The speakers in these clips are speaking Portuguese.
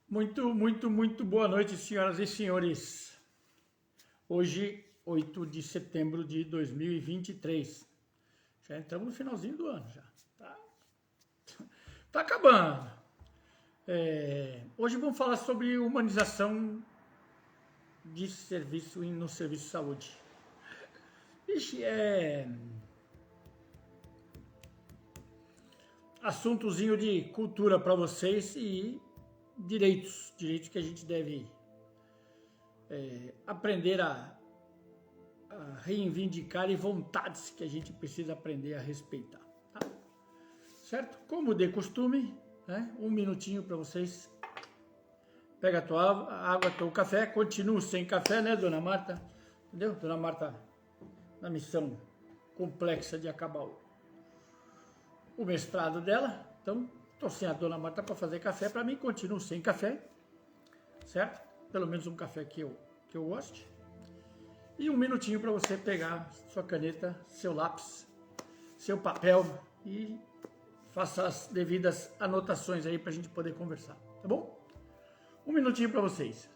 Muito boa noite, senhoras e senhores. Hoje, 8 de setembro de 2023. Já entramos no finalzinho do ano, já. Tá acabando. Hoje vamos falar sobre humanização de serviço no serviço de saúde. Ixi, assuntozinho de cultura para vocês e direitos que a gente deve aprender a reivindicar e vontades que a gente precisa aprender a respeitar, tá? Certo? Como de costume, né? Um minutinho para vocês. Pega a tua água, teu café, continua sem café, né, dona Marta? Entendeu? Dona Marta na missão complexa de acabar o mestrado dela. Então, estou sem a dona Marta para fazer café, para mim continuo sem café, certo? Pelo menos um café que eu goste. E um minutinho para você pegar sua caneta, seu lápis, seu papel e faça as devidas anotações aí para a gente poder conversar, tá bom? Um minutinho para vocês,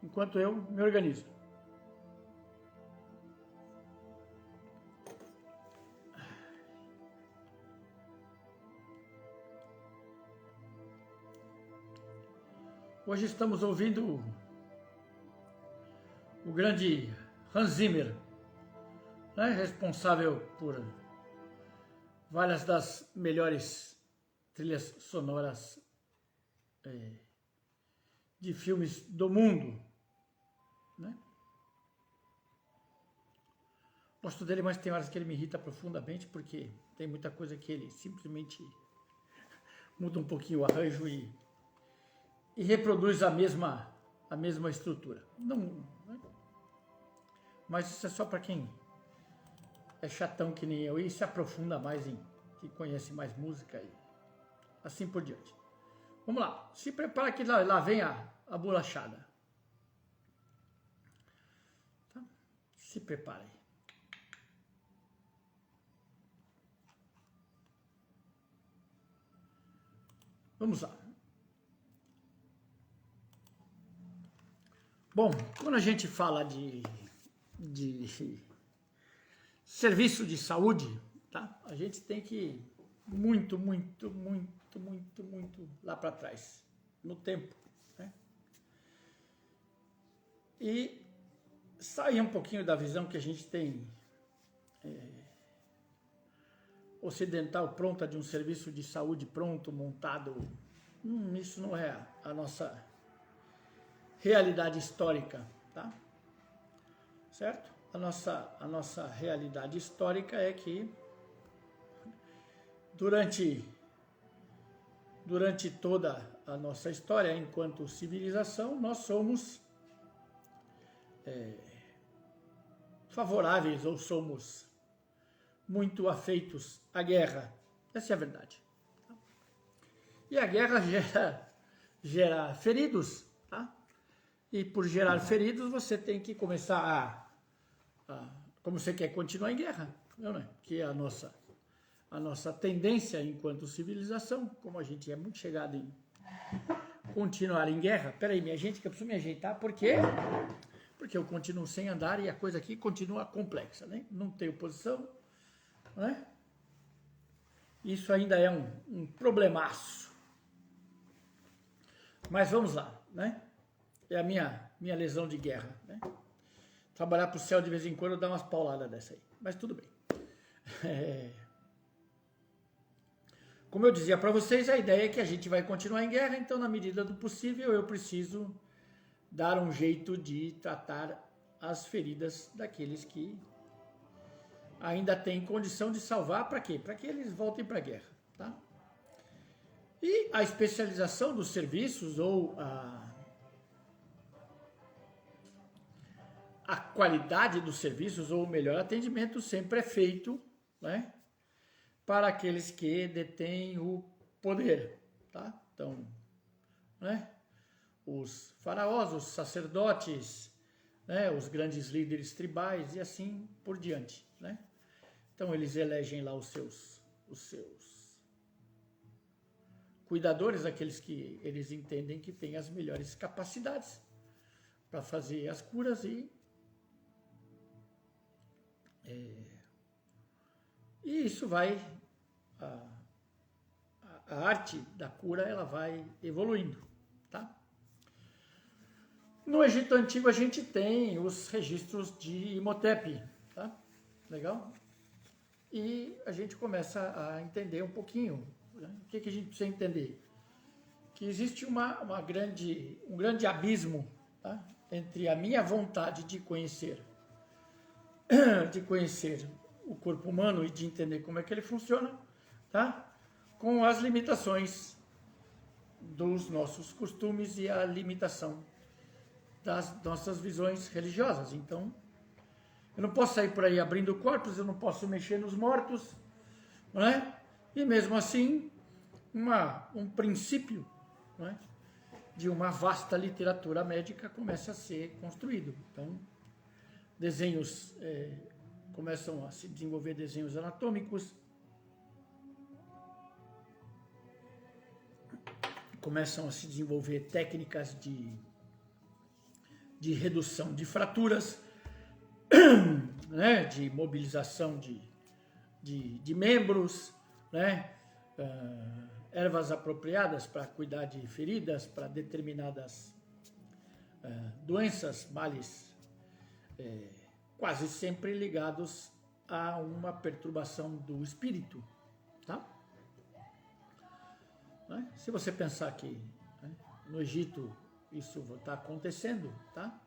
enquanto eu me organizo. Hoje estamos ouvindo o grande Hans Zimmer, né, responsável por várias das melhores trilhas sonoras de filmes do mundo, né? Gosto dele, mas tem horas que ele me irrita profundamente, porque tem muita coisa que ele simplesmente muda um pouquinho o arranjo e reproduz a mesma estrutura. Não, né? Mas isso é só para quem é chatão que nem eu e se aprofunda mais que conhece mais música e assim por diante. Vamos lá, se prepara que lá vem a bolachada. Tá? Se prepara aí. Vamos lá. Bom, quando a gente fala de serviço de saúde, tá? A gente tem que ir muito lá para trás, no tempo, né? E sair um pouquinho da visão que a gente tem ocidental pronta de um serviço de saúde pronto, montado. Isso não é a nossa realidade histórica, tá? Certo? A nossa realidade histórica é que durante toda a nossa história enquanto civilização, nós somos favoráveis ou somos muito afeitos à guerra. Essa é a verdade. E a guerra gera feridos, tá? E por gerar feridos, você tem que começar como você quer continuar em guerra, não é? Que é a nossa tendência enquanto civilização, como a gente é muito chegado em continuar em guerra. Peraí, minha gente, que eu preciso me ajeitar, por quê? Porque eu continuo sem andar e a coisa aqui continua complexa, né? Não tenho posição, né? Isso ainda é um problemaço. Mas vamos lá, né? É a minha lesão de guerra, né? Trabalhar para o céu de vez em quando dá umas pauladas dessa aí, mas tudo bem. Como eu dizia para vocês, a ideia é que a gente vai continuar em guerra, então na medida do possível eu preciso dar um jeito de tratar as feridas daqueles que ainda têm condição de salvar. Para quê? Para que eles voltem para a guerra, tá? E a especialização dos serviços ou a qualidade dos serviços ou o melhor atendimento sempre é feito, né, para aqueles que detêm o poder, tá? Então, né, os faraós, os sacerdotes, né, os grandes líderes tribais e assim por diante, né? Então eles elegem lá os seus cuidadores, aqueles que eles entendem que têm as melhores capacidades para fazer as curas e isso vai, a arte da cura, ela vai evoluindo, tá? No Egito Antigo a gente tem os registros de Imhotep, tá? Legal? E a gente começa a entender um pouquinho, né? O que a gente precisa entender? Que existe um grande abismo, tá? Entre a minha vontade de conhecer o corpo humano e de entender como é que ele funciona, tá? Com as limitações dos nossos costumes e a limitação das nossas visões religiosas. Então, eu não posso sair por aí abrindo corpos, eu não posso mexer nos mortos, não é? E mesmo assim, um princípio, não é, de uma vasta literatura médica começa a ser construído. Então, desenhos, começam a se desenvolver desenhos anatômicos, começam a se desenvolver técnicas de redução de fraturas, né, de mobilização de membros, né, ervas apropriadas para cuidar de feridas, para determinadas doenças, males, quase sempre ligados a uma perturbação do espírito, tá? Né? Se você pensar que, né, no Egito isso está acontecendo, tá?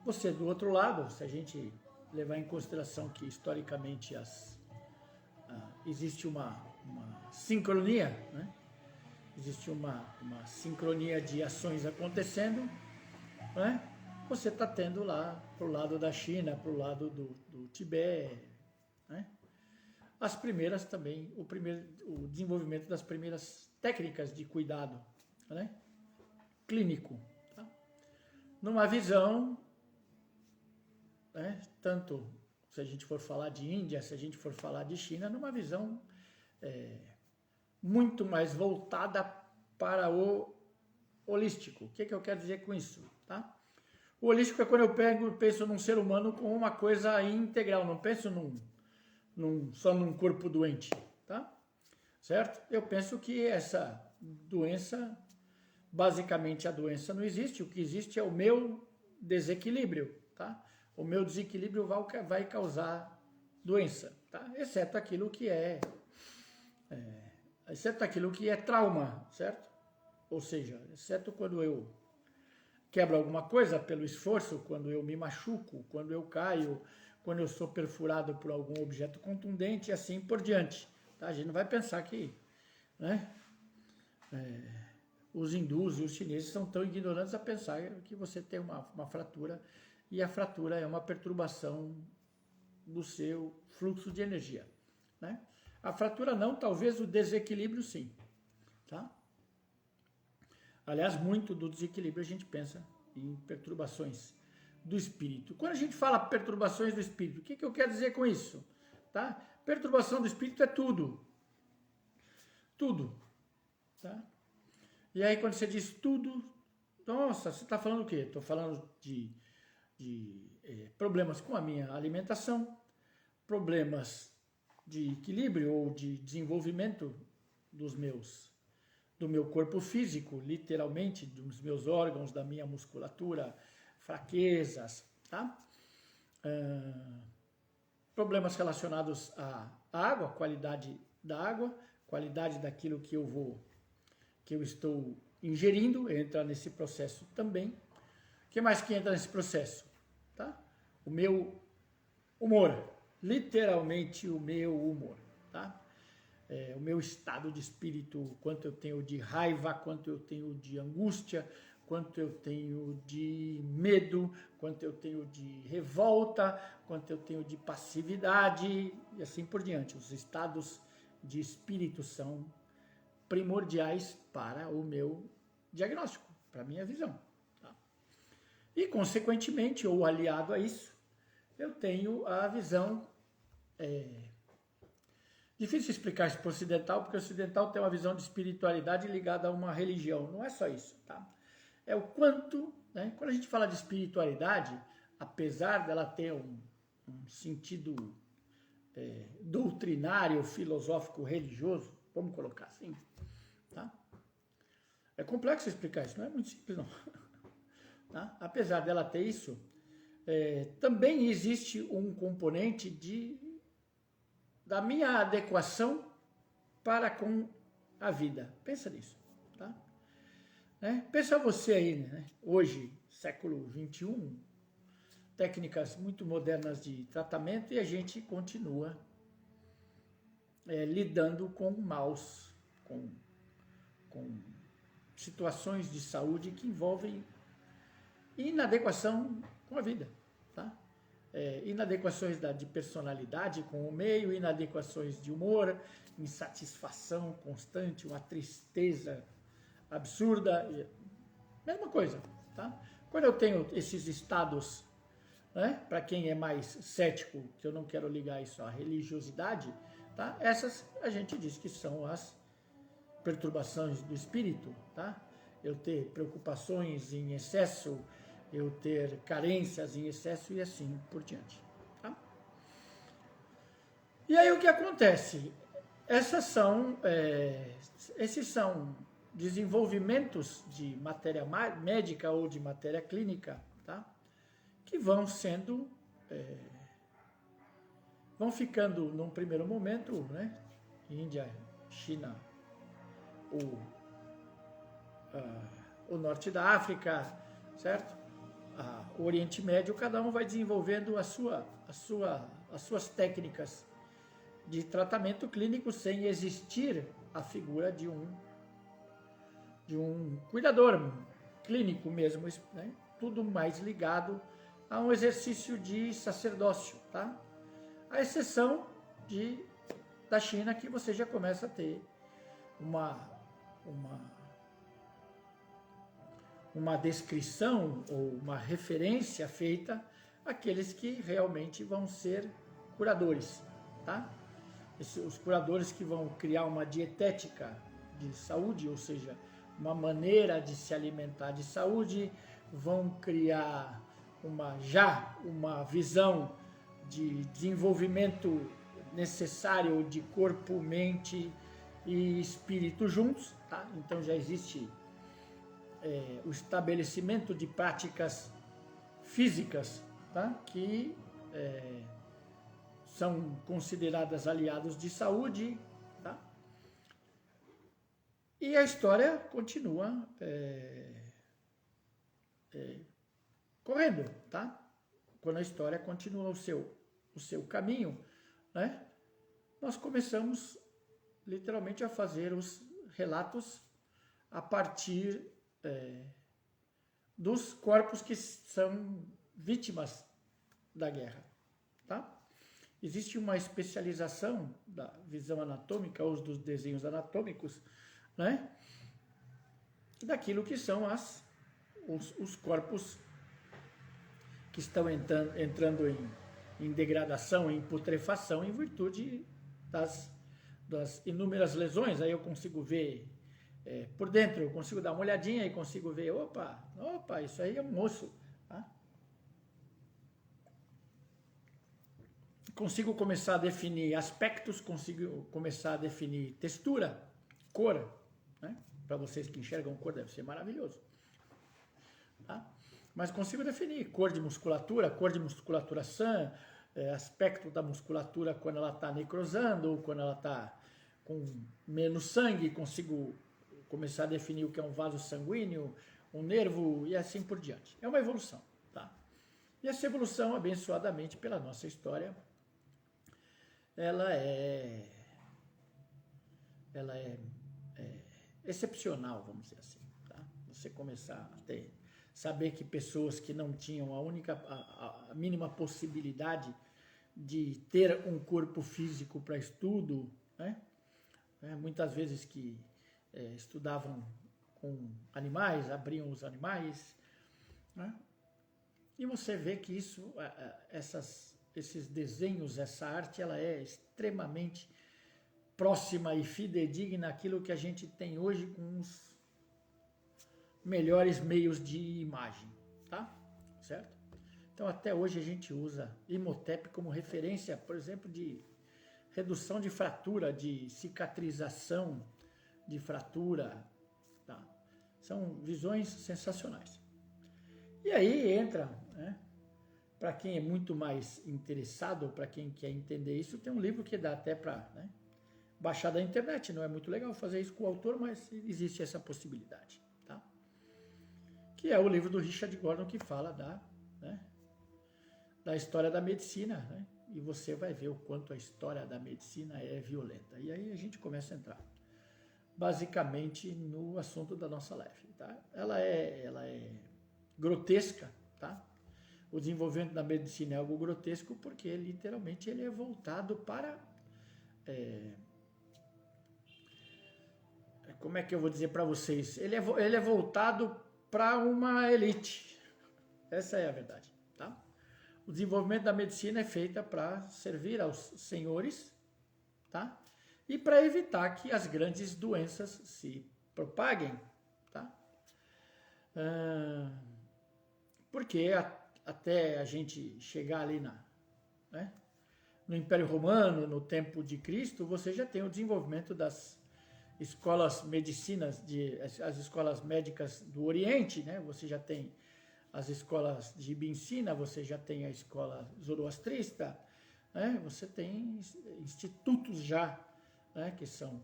Você do outro lado, se a gente levar em consideração que historicamente existe uma sincronia, né? Existe uma sincronia de ações acontecendo, né? Você está tendo lá pro lado da China, pro lado do Tibete, né? As primeiras também, o desenvolvimento das primeiras técnicas de cuidado, né, clínico, tá? Numa visão, né, tanto se a gente for falar de Índia, se a gente for falar de China, numa visão muito mais voltada para o holístico. O que eu quero dizer com isso, tá? O holístico é quando eu penso num ser humano como uma coisa integral, não penso só num corpo doente, tá? Certo? Eu penso que essa doença, basicamente a doença não existe, o que existe é o meu desequilíbrio, tá? O meu desequilíbrio vai causar doença, tá? Exceto aquilo que é trauma, certo? Ou seja, exceto quando eu quebro alguma coisa pelo esforço, quando eu me machuco, quando eu caio, quando eu sou perfurado por algum objeto contundente e assim por diante. Tá? A gente não vai pensar que, né, os hindus e os chineses são tão ignorantes a pensar que você tem uma fratura e a fratura é uma perturbação do seu fluxo de energia, né? A fratura não, talvez o desequilíbrio sim, tá? Aliás, muito do desequilíbrio a gente pensa em perturbações do espírito. Quando a gente fala perturbações do espírito, o que eu quero dizer com isso? Tá? Perturbação do espírito é tudo. Tudo. Tá? E aí quando você diz tudo, nossa, você está falando o quê? Estou falando de problemas com a minha alimentação, problemas de equilíbrio ou de desenvolvimento do meu corpo físico, literalmente, dos meus órgãos, da minha musculatura, fraquezas, tá? Problemas relacionados à água, qualidade da água, qualidade daquilo que eu estou ingerindo, entra nesse processo também. O que mais que entra nesse processo? Tá? O meu humor, literalmente o meu humor, tá? O meu estado de espírito, quanto eu tenho de raiva, quanto eu tenho de angústia, quanto eu tenho de medo, quanto eu tenho de revolta, quanto eu tenho de passividade e assim por diante. Os estados de espírito são primordiais para o meu diagnóstico, para a minha visão. Tá? E, consequentemente, ou aliado a isso, eu tenho a visão Difícil explicar isso para o ocidental, porque o ocidental tem uma visão de espiritualidade ligada a uma religião. Não é só isso, tá? É o quanto, né? Quando a gente fala de espiritualidade, apesar dela ter um sentido doutrinário, filosófico, religioso, vamos colocar assim, tá? É complexo explicar isso, não é muito simples não. Tá? Apesar dela ter isso, também existe um componente da minha adequação para com a vida. Pensa nisso, tá? Pensa você aí, né? Hoje, século XXI, técnicas muito modernas de tratamento e a gente continua lidando com maus, com situações de saúde que envolvem inadequação com a vida, tá? Inadequações de personalidade com o meio, inadequações de humor, insatisfação constante, uma tristeza absurda, mesma coisa, tá? Quando eu tenho esses estados, né, para quem é mais cético, que eu não quero ligar isso à religiosidade, tá? Essas a gente diz que são as perturbações do espírito, tá? Eu ter preocupações em excesso, eu ter carências em excesso e assim por diante, tá? E aí o que acontece? Esses são desenvolvimentos de matéria médica ou de matéria clínica, tá? Que vão sendo, vão ficando num primeiro momento, né? Índia, China, o norte da África, certo? O Oriente Médio, cada um vai desenvolvendo as suas técnicas de tratamento clínico sem existir a figura de um cuidador clínico mesmo, né? Tudo mais ligado a um exercício de sacerdócio, tá? A exceção da China, que você já começa a ter uma descrição ou uma referência feita àqueles que realmente vão ser curadores, tá? Os curadores que vão criar uma dietética de saúde, ou seja, uma maneira de se alimentar de saúde, vão criar uma visão de desenvolvimento necessário de corpo, mente e espírito juntos, tá? Então já existe o estabelecimento de práticas físicas, tá? Que são consideradas aliados de saúde, tá? E a história continua correndo, tá? Quando a história continua o seu caminho, né? Nós começamos literalmente a fazer os relatos a partir dos corpos que são vítimas da guerra, tá? Existe uma especialização da visão anatômica ou dos desenhos anatômicos, né? Daquilo que são os corpos que estão entrando em degradação, em putrefação, em virtude das inúmeras lesões. Aí eu consigo ver por dentro, eu consigo dar uma olhadinha e consigo ver, opa, isso aí é um osso. Tá? Consigo começar a definir aspectos, consigo começar a definir textura, cor, né? Para vocês que enxergam cor, deve ser maravilhoso. Tá? Mas consigo definir cor de musculatura sã, aspecto da musculatura quando ela está necrosando ou quando ela está com menos sangue, consigo começar a definir o que é um vaso sanguíneo, um nervo e assim por diante. É uma evolução, tá? E essa evolução, abençoadamente pela nossa história, ela é excepcional, vamos dizer assim, tá? Você começar a saber que pessoas que não tinham a mínima possibilidade de ter um corpo físico para estudo, né? Muitas vezes que estudavam com animais, abriam os animais, né? E você vê que esses desenhos, essa arte, ela é extremamente próxima e fidedigna àquilo que a gente tem hoje com os melhores meios de imagem, tá? Certo? Então, até hoje a gente usa Imhotep como referência, por exemplo, de redução de fratura, de cicatrização de fratura, tá? São visões sensacionais. E aí entra, né, para quem é muito mais interessado, para quem quer entender isso, tem um livro que dá até para, né, baixar da internet. Não é muito legal fazer isso com o autor, mas existe essa possibilidade, tá? Que é o livro do Richard Gordon, que fala da história da medicina, né? E você vai ver o quanto a história da medicina é violenta. E aí a gente começa a entrar basicamente no assunto da nossa live, tá? Ela é grotesca, tá? O desenvolvimento da medicina é algo grotesco porque literalmente ele é voltado para como é que eu vou dizer para vocês? Ele é voltado para uma elite. Essa é a verdade, tá? O desenvolvimento da medicina é feita para servir aos senhores, tá? E para evitar que as grandes doenças se propaguem, tá? Porque até a gente chegar ali no Império Romano, no tempo de Cristo, você já tem o desenvolvimento das escolas medicinas, as escolas médicas do Oriente, né? Você já tem as escolas de Ibn-Sina, você já tem a escola zoroastrista, né? Você tem institutos já, né? Que são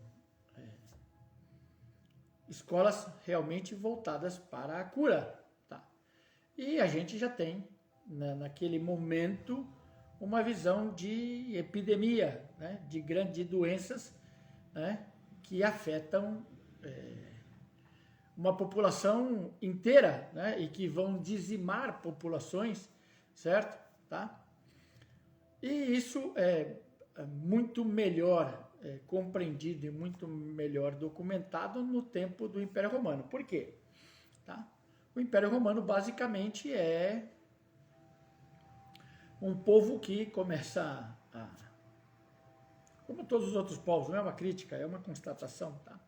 escolas realmente voltadas para a cura, tá? E a gente já tem, naquele momento, uma visão de epidemia, né? De doenças, né? Que afetam uma população inteira, né? E que vão dizimar populações, certo? Tá? E isso é muito melhor compreendido e muito melhor documentado no tempo do Império Romano. Por quê? Tá? O Império Romano basicamente é um povo que começa como todos os outros povos, não é uma crítica, é uma constatação, tá?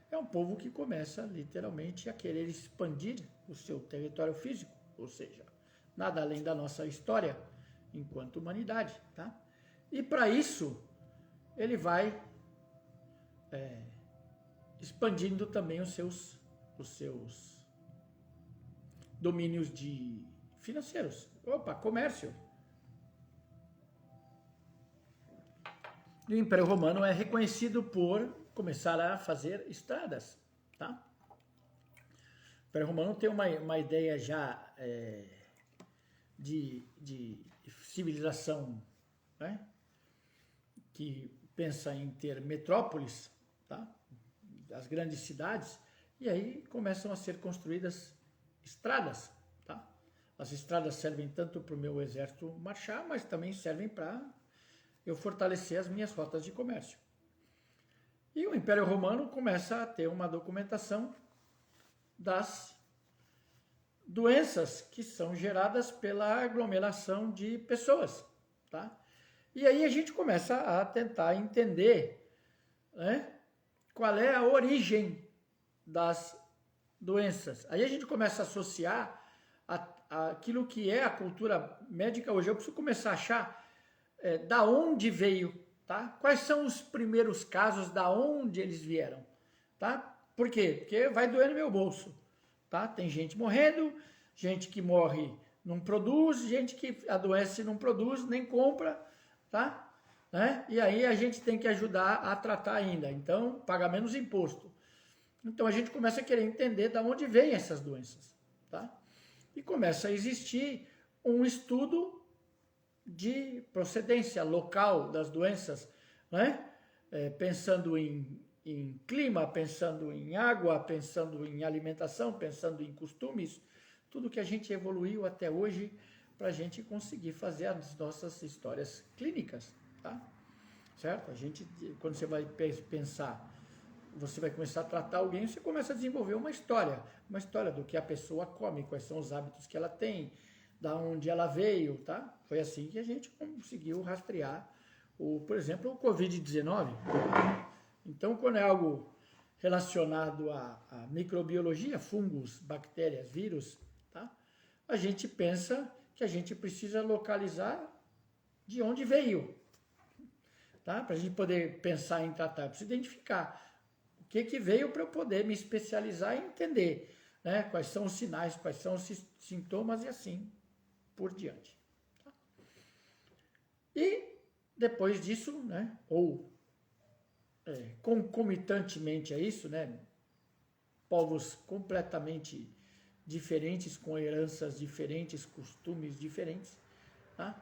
É um povo que começa literalmente a querer expandir o seu território físico, ou seja, nada além da nossa história enquanto humanidade, tá? E para isso ele vai expandindo também os seus domínios financeiros. Comércio. E o Império Romano é reconhecido por começar a fazer estradas, tá? O Império Romano tem uma ideia já de civilização, né? Que pensa em ter metrópoles, tá? As grandes cidades, e aí começam a ser construídas estradas, tá? As estradas servem tanto para o meu exército marchar, mas também servem para eu fortalecer as minhas rotas de comércio. E o Império Romano começa a ter uma documentação das doenças que são geradas pela aglomeração de pessoas, tá? E aí a gente começa a tentar entender, né, qual é a origem das doenças. Aí a gente começa a associar aquilo que é a cultura médica hoje. Eu preciso começar a achar da onde veio, tá? Quais são os primeiros casos, da onde eles vieram, tá? Por quê? Porque vai doer no meu bolso, tá? Tem gente morrendo, gente que morre não produz, gente que adoece não produz, nem compra, tá? Né? E aí a gente tem que ajudar a tratar ainda, então paga menos imposto. Então a gente começa a querer entender da onde vêm essas doenças, tá? E começa a existir um estudo de procedência local das doenças, né? Pensando em clima, pensando em água, pensando em alimentação, pensando em costumes, tudo que a gente evoluiu até hoje para a gente conseguir fazer as nossas histórias clínicas, tá? Certo? A gente, quando você vai pensar, você vai começar a tratar alguém, você começa a desenvolver uma história do que a pessoa come, quais são os hábitos que ela tem, da onde ela veio, tá? Foi assim que a gente conseguiu rastrear, por exemplo, o Covid-19. Então, quando é algo relacionado à microbiologia, fungos, bactérias, vírus, tá? A gente pensa que a gente precisa localizar de onde veio, tá? Para a gente poder pensar em tratar, eu preciso identificar o que veio para eu poder me especializar e entender, né? Quais são os sinais, quais são os sintomas e assim por diante. Tá? E depois disso, né? Ou concomitantemente a isso, né? Povos completamente diferentes, com heranças diferentes, costumes diferentes, tá?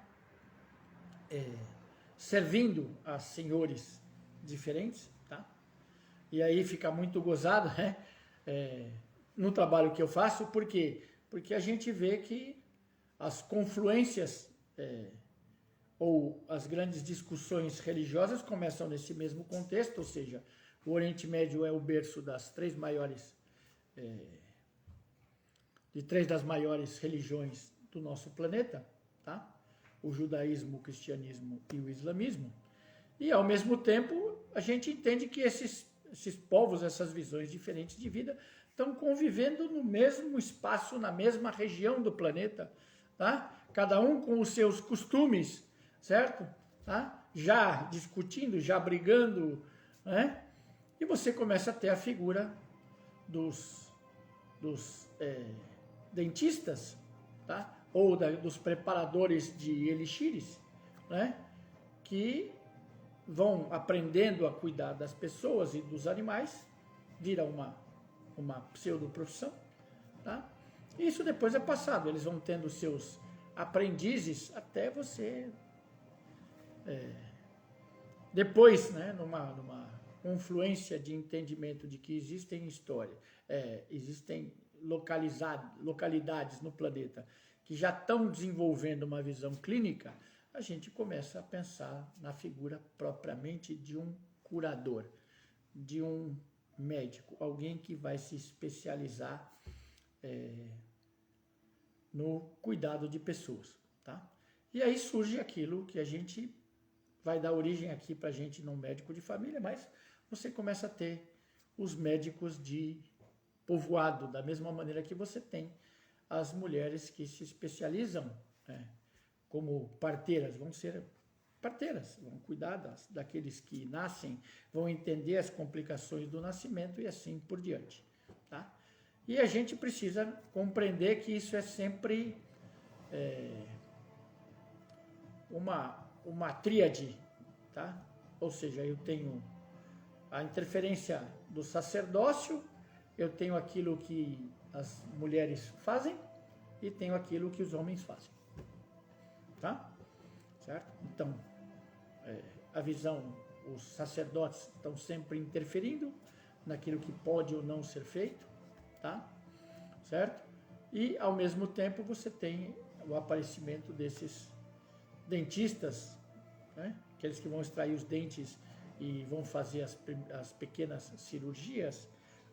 Servindo a senhores diferentes, tá? E aí fica muito gozado, né? No trabalho que eu faço, por quê? Porque a gente vê que as confluências ou as grandes discussões religiosas começam nesse mesmo contexto, ou seja, o Oriente Médio é o berço das três das maiores religiões do nosso planeta, tá? O judaísmo, o cristianismo e o islamismo. E, ao mesmo tempo, a gente entende que esses povos, essas visões diferentes de vida, estão convivendo no mesmo espaço, na mesma região do planeta, tá? Cada um com os seus costumes, certo? Tá? Já discutindo, já brigando, né? E você começa a ter a figura dos dentistas, tá? Ou dos preparadores de elixires, né? Que vão aprendendo a cuidar das pessoas e dos animais, vira uma pseudo-profissão, tá? E isso depois é passado, eles vão tendo seus aprendizes até você... depois, né, numa confluência de entendimento de que existem existem localidades no planeta que já estão desenvolvendo uma visão clínica, a gente começa a pensar na figura propriamente de um curador, de um médico, alguém que vai se especializar no cuidado de pessoas, tá? E aí surge aquilo que a gente vai dar origem aqui para a gente não médico de família, mas você começa a ter os médicos de povoado, da mesma maneira que você tem as mulheres que se especializam como parteiras, vão ser parteiras, vão cuidar daqueles que nascem, vão entender as complicações do nascimento e assim por diante, tá? E a gente precisa compreender que isso é sempre uma tríade, tá? Ou seja, eu tenho a interferência do sacerdócio, eu tenho aquilo que as mulheres fazem e tenho aquilo que os homens fazem, tá? Certo? Então, a visão, os sacerdotes estão sempre interferindo naquilo que pode ou não ser feito, tá? Certo? E, ao mesmo tempo, você tem o aparecimento desses dentistas, né? Aqueles que vão extrair os dentes e vão fazer as pequenas cirurgias,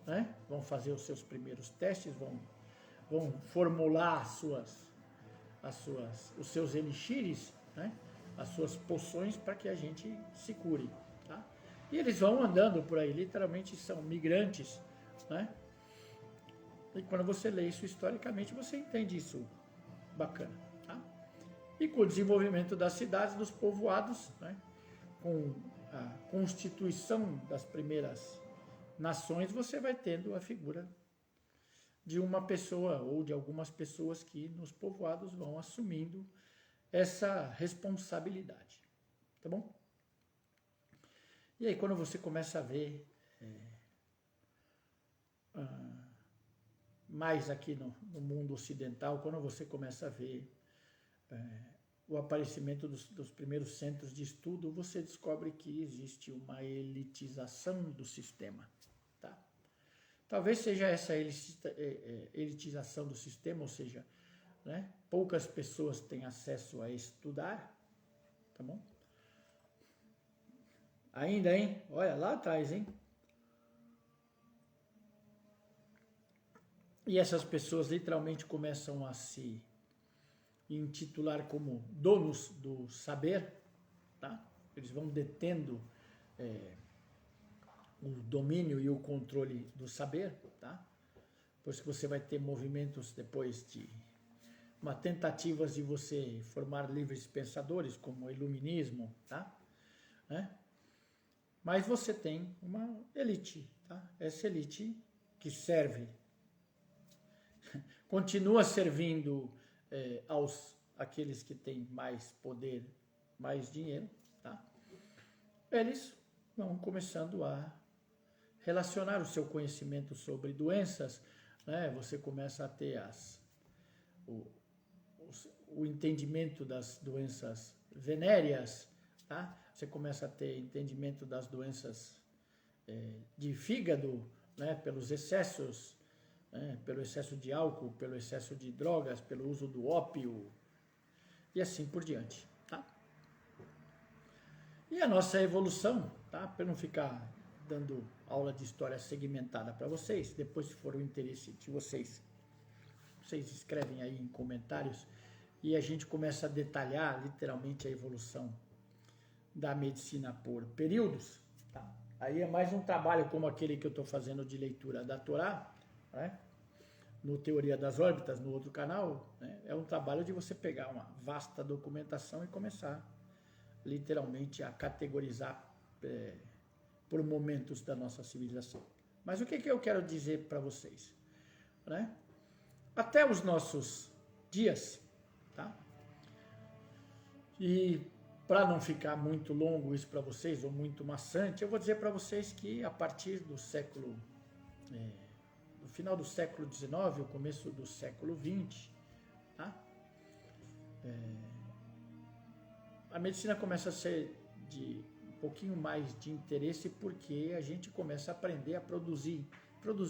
né? Vão fazer os seus primeiros testes, vão formular os seus elixires, né? As suas poções para que a gente se cure, tá? E eles vão andando por aí, literalmente são migrantes, né? E quando você lê isso historicamente, você entende isso bacana, tá? E com o desenvolvimento das cidades, dos povoados, né? Com a constituição das primeiras nações, você vai tendo a figura de uma pessoa ou de algumas pessoas que nos povoados vão assumindo essa responsabilidade, tá bom? E aí quando você começa a ver mais aqui no mundo ocidental, quando você começa a ver o aparecimento dos primeiros centros de estudo, você descobre que existe uma elitização do sistema, tá? Talvez seja essa elitização do sistema, ou seja, né, poucas pessoas têm acesso a estudar, tá bom? Ainda, hein? Olha, lá atrás, hein? E essas pessoas literalmente começam a se intitular como donos do saber, tá? Eles vão detendo o domínio e o controle do saber, tá? Por isso que você vai ter movimentos depois de uma tentativas de você formar livres pensadores, como o iluminismo, tá? Né? Mas você tem uma elite, tá? Essa elite que serve, continua servindo aqueles que têm mais poder, mais dinheiro, tá? Eles vão começando a relacionar o seu conhecimento sobre doenças, né? Você começa a ter o entendimento das doenças venéreas, tá? Você começa a ter entendimento das doenças de fígado, né? Pelos excessos, né? Pelo excesso de álcool, pelo excesso de drogas, pelo uso do ópio e assim por diante, tá? E a nossa evolução, tá? Para não ficar dando aula de história segmentada para vocês, depois se for o interesse de vocês escrevem aí em comentários e a gente começa a detalhar literalmente a evolução da medicina por períodos, tá? Aí é mais um trabalho como aquele que eu estou fazendo de leitura da Torá, né? No Teoria das Órbitas, no outro canal, né? É um trabalho de você pegar uma vasta documentação e começar literalmente a categorizar por momentos da nossa civilização. Mas o que eu quero dizer para vocês, né? Até os nossos dias, tá? E para não ficar muito longo isso para vocês, ou muito maçante, eu vou dizer para vocês que a partir do século, do final do século XIX, o começo do século XX, tá? A medicina começa a ser de um pouquinho mais de interesse porque a gente começa a aprender a produzir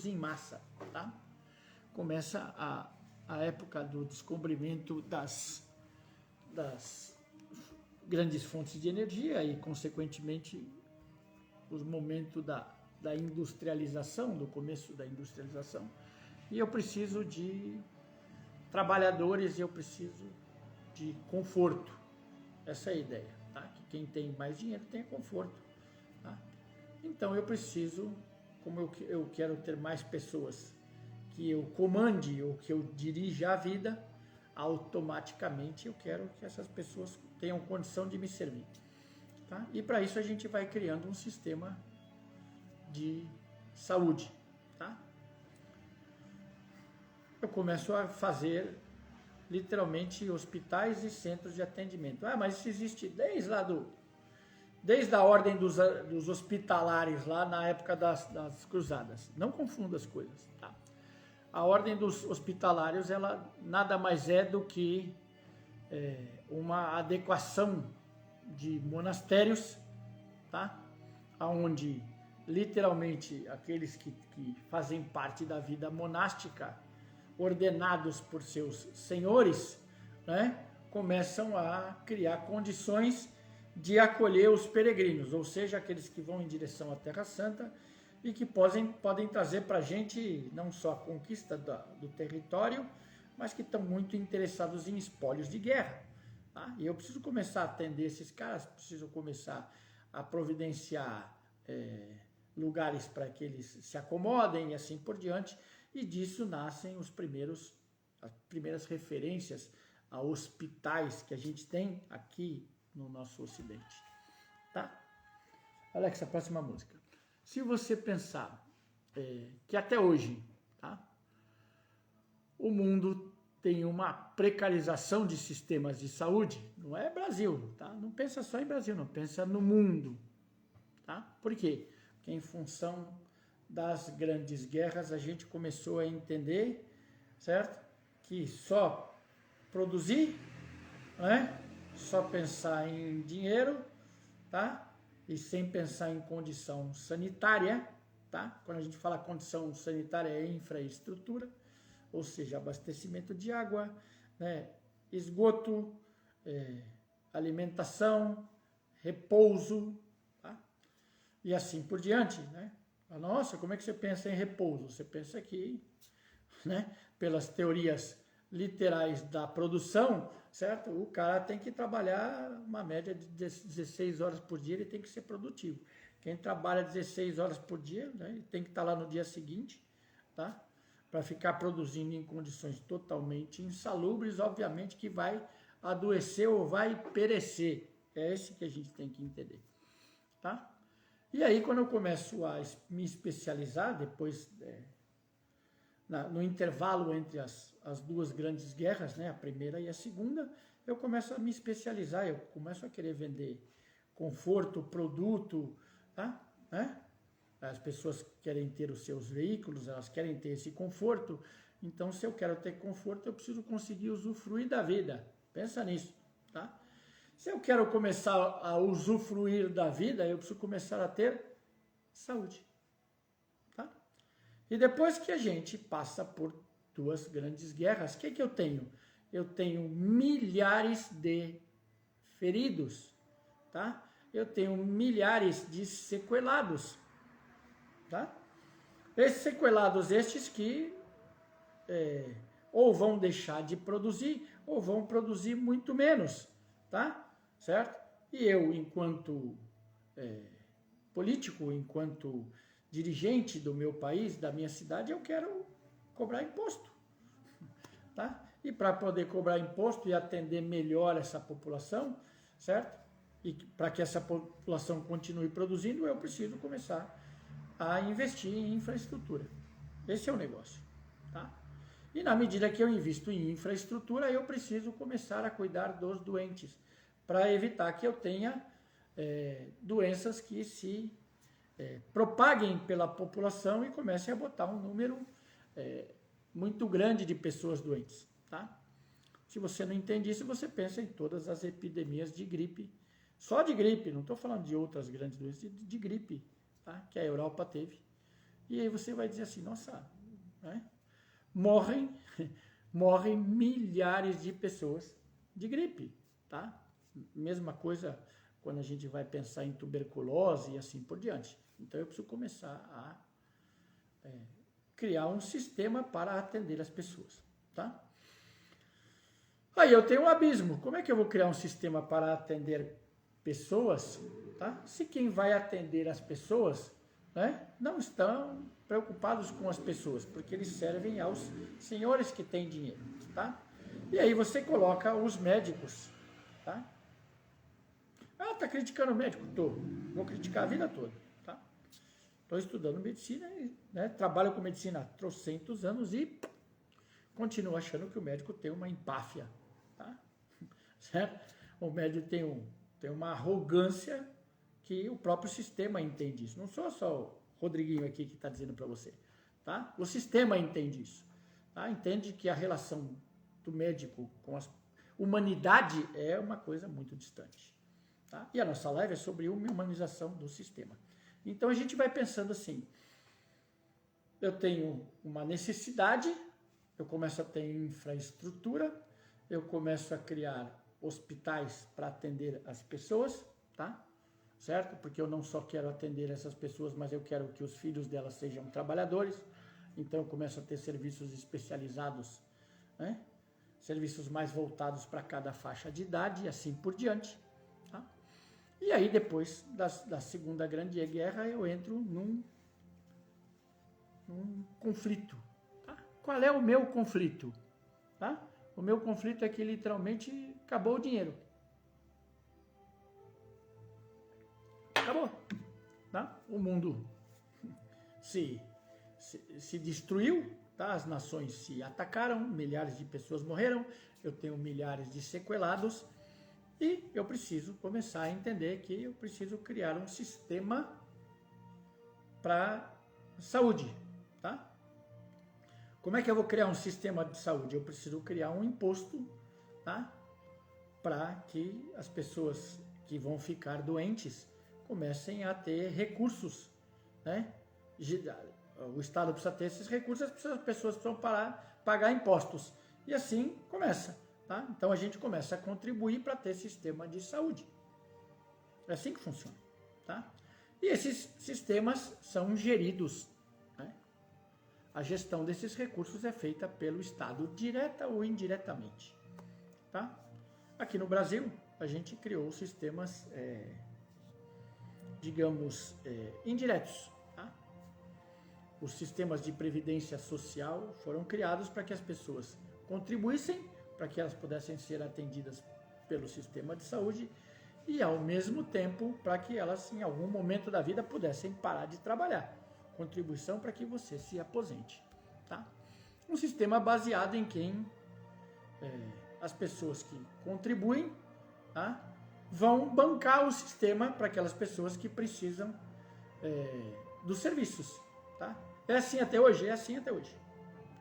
em massa, tá? Começa a época do descobrimento das grandes fontes de energia e, consequentemente, os momentos da industrialização, do começo da industrialização. E eu preciso de trabalhadores, eu preciso de conforto. Essa é a ideia, tá? Que quem tem mais dinheiro tenha conforto, tá? Então eu preciso, como eu quero ter mais pessoas que eu comande ou que eu dirija a vida, automaticamente eu quero que essas pessoas tenham condição de me servir, tá? E para isso a gente vai criando um sistema de saúde, tá? Eu começo a fazer literalmente hospitais e centros de atendimento. Ah, mas isso existe desde a ordem dos hospitalares lá na época das cruzadas. Não confunda as coisas, tá? A ordem dos hospitalários, ela nada mais é do que uma adequação de monastérios, tá? Onde literalmente aqueles que fazem parte da vida monástica, ordenados por seus senhores, né, começam a criar condições de acolher os peregrinos, ou seja, aqueles que vão em direção à Terra Santa e que podem trazer para a gente não só a conquista do território, mas que estão muito interessados em espólios de guerra, tá? E eu preciso começar a atender esses caras, preciso começar a providenciar lugares para que eles se acomodem e assim por diante, e disso nascem as primeiras referências a hospitais que a gente tem aqui no nosso Ocidente, tá? Alexa, próxima música. Se você pensar que até hoje, tá, o mundo tem uma precarização de sistemas de saúde, não é Brasil, tá? Não pensa só em Brasil, não, pensa no mundo, tá? Por quê? Porque em função das grandes guerras a gente começou a entender, certo? Que só produzir, né? Só pensar em dinheiro, tá? E sem pensar em condição sanitária, tá? Quando a gente fala condição sanitária é infraestrutura, ou seja, abastecimento de água, né? Esgoto, alimentação, repouso, tá? E assim por diante, né? Nossa, como é que você pensa em repouso? Você pensa que, né, pelas teorias literais da produção, certo? O cara tem que trabalhar uma média de 16 horas por dia, ele tem que ser produtivo. Quem trabalha 16 horas por dia, né, tem que estar lá no dia seguinte, tá? Para ficar produzindo em condições totalmente insalubres, obviamente que vai adoecer ou vai perecer. É esse que a gente tem que entender, tá? E aí, quando eu começo a me especializar, depois, no intervalo entre as duas grandes guerras, né, a primeira e a segunda, eu começo a me especializar, eu começo a querer vender conforto, produto, tá? Né? As pessoas querem ter os seus veículos, elas querem ter esse conforto, então se eu quero ter conforto, eu preciso conseguir usufruir da vida. Pensa nisso, tá? Se eu quero começar a usufruir da vida, eu preciso começar a ter saúde, tá? E depois que a gente passa por duas grandes guerras, o que eu tenho? Eu tenho milhares de feridos, tá? Eu tenho milhares de sequelados, tá? Esses sequelados, estes que ou vão deixar de produzir, ou vão produzir muito menos, tá? Certo? E eu, enquanto político, enquanto dirigente do meu país, da minha cidade, eu quero cobrar imposto, tá? E para poder cobrar imposto e atender melhor essa população, certo? E para que essa população continue produzindo, eu preciso começar a investir em infraestrutura. Esse é o negócio, tá? E na medida que eu invisto em infraestrutura, eu preciso começar a cuidar dos doentes, para evitar que eu tenha doenças que se propaguem pela população e comecem a botar um número muito grande de pessoas doentes, tá? Se você não entende isso, você pensa em todas as epidemias de gripe, só de gripe, não estou falando de outras grandes doenças, de gripe, tá? Que a Europa teve. E aí você vai dizer assim, nossa, né? Morrem milhares de pessoas de gripe, tá? Mesma coisa quando a gente vai pensar em tuberculose e assim por diante. Então eu preciso começar a criar um sistema para atender as pessoas, tá? Aí eu tenho um abismo. Como é que eu vou criar um sistema para atender pessoas, tá? Se quem vai atender as pessoas, né, não estão preocupados com as pessoas, porque eles servem aos senhores que têm dinheiro, tá? E aí você coloca os médicos, tá? Ah, tá criticando o médico? Tô. Vou criticar a vida toda, tá? Tô estudando medicina, né? Trabalho com medicina há trocentos anos e continuo achando que o médico tem uma empáfia, tá? Certo? O médico tem uma arrogância que o próprio sistema entende isso. Não sou só o Rodriguinho aqui que está dizendo para você, tá? O sistema entende isso, tá? Entende que a relação do médico com a humanidade é uma coisa muito distante, tá? E a nossa live é sobre humanização do sistema. Então a gente vai pensando assim, eu tenho uma necessidade, eu começo a ter infraestrutura, eu começo a criar hospitais para atender as pessoas, tá? Certo? Porque eu não só quero atender essas pessoas, mas eu quero que os filhos delas sejam trabalhadores. Então eu começo a ter serviços especializados, né? Serviços mais voltados para cada faixa de idade e assim por diante, tá? E aí depois da Segunda Grande Guerra eu entro num conflito, tá? Qual é o meu conflito? Tá? O meu conflito é que literalmente acabou o dinheiro. Acabou. Tá? O mundo se destruiu, tá? As nações se atacaram, milhares de pessoas morreram, eu tenho milhares de sequelados e eu preciso começar a entender que eu preciso criar um sistema para saúde, tá? Como é que eu vou criar um sistema de saúde? Eu preciso criar um imposto, tá? Para que as pessoas que vão ficar doentes comecem a ter recursos, né? O Estado precisa ter esses recursos, as pessoas precisam pagar impostos. E assim começa, tá? Então a gente começa a contribuir para ter sistema de saúde. É assim que funciona, tá? E esses sistemas são geridos, né? A gestão desses recursos é feita pelo Estado, direta ou indiretamente, tá? Aqui no Brasil, a gente criou sistemas digamos, indiretos. Tá? Os sistemas de previdência social foram criados para que as pessoas contribuíssem, para que elas pudessem ser atendidas pelo sistema de saúde e, ao mesmo tempo, para que elas, em algum momento da vida, pudessem parar de trabalhar. Contribuição para que você se aposente. Tá? Um sistema baseado em quem as pessoas que contribuem, tá, vão bancar o sistema para aquelas pessoas que precisam dos serviços. Tá? É assim até hoje? É assim até hoje.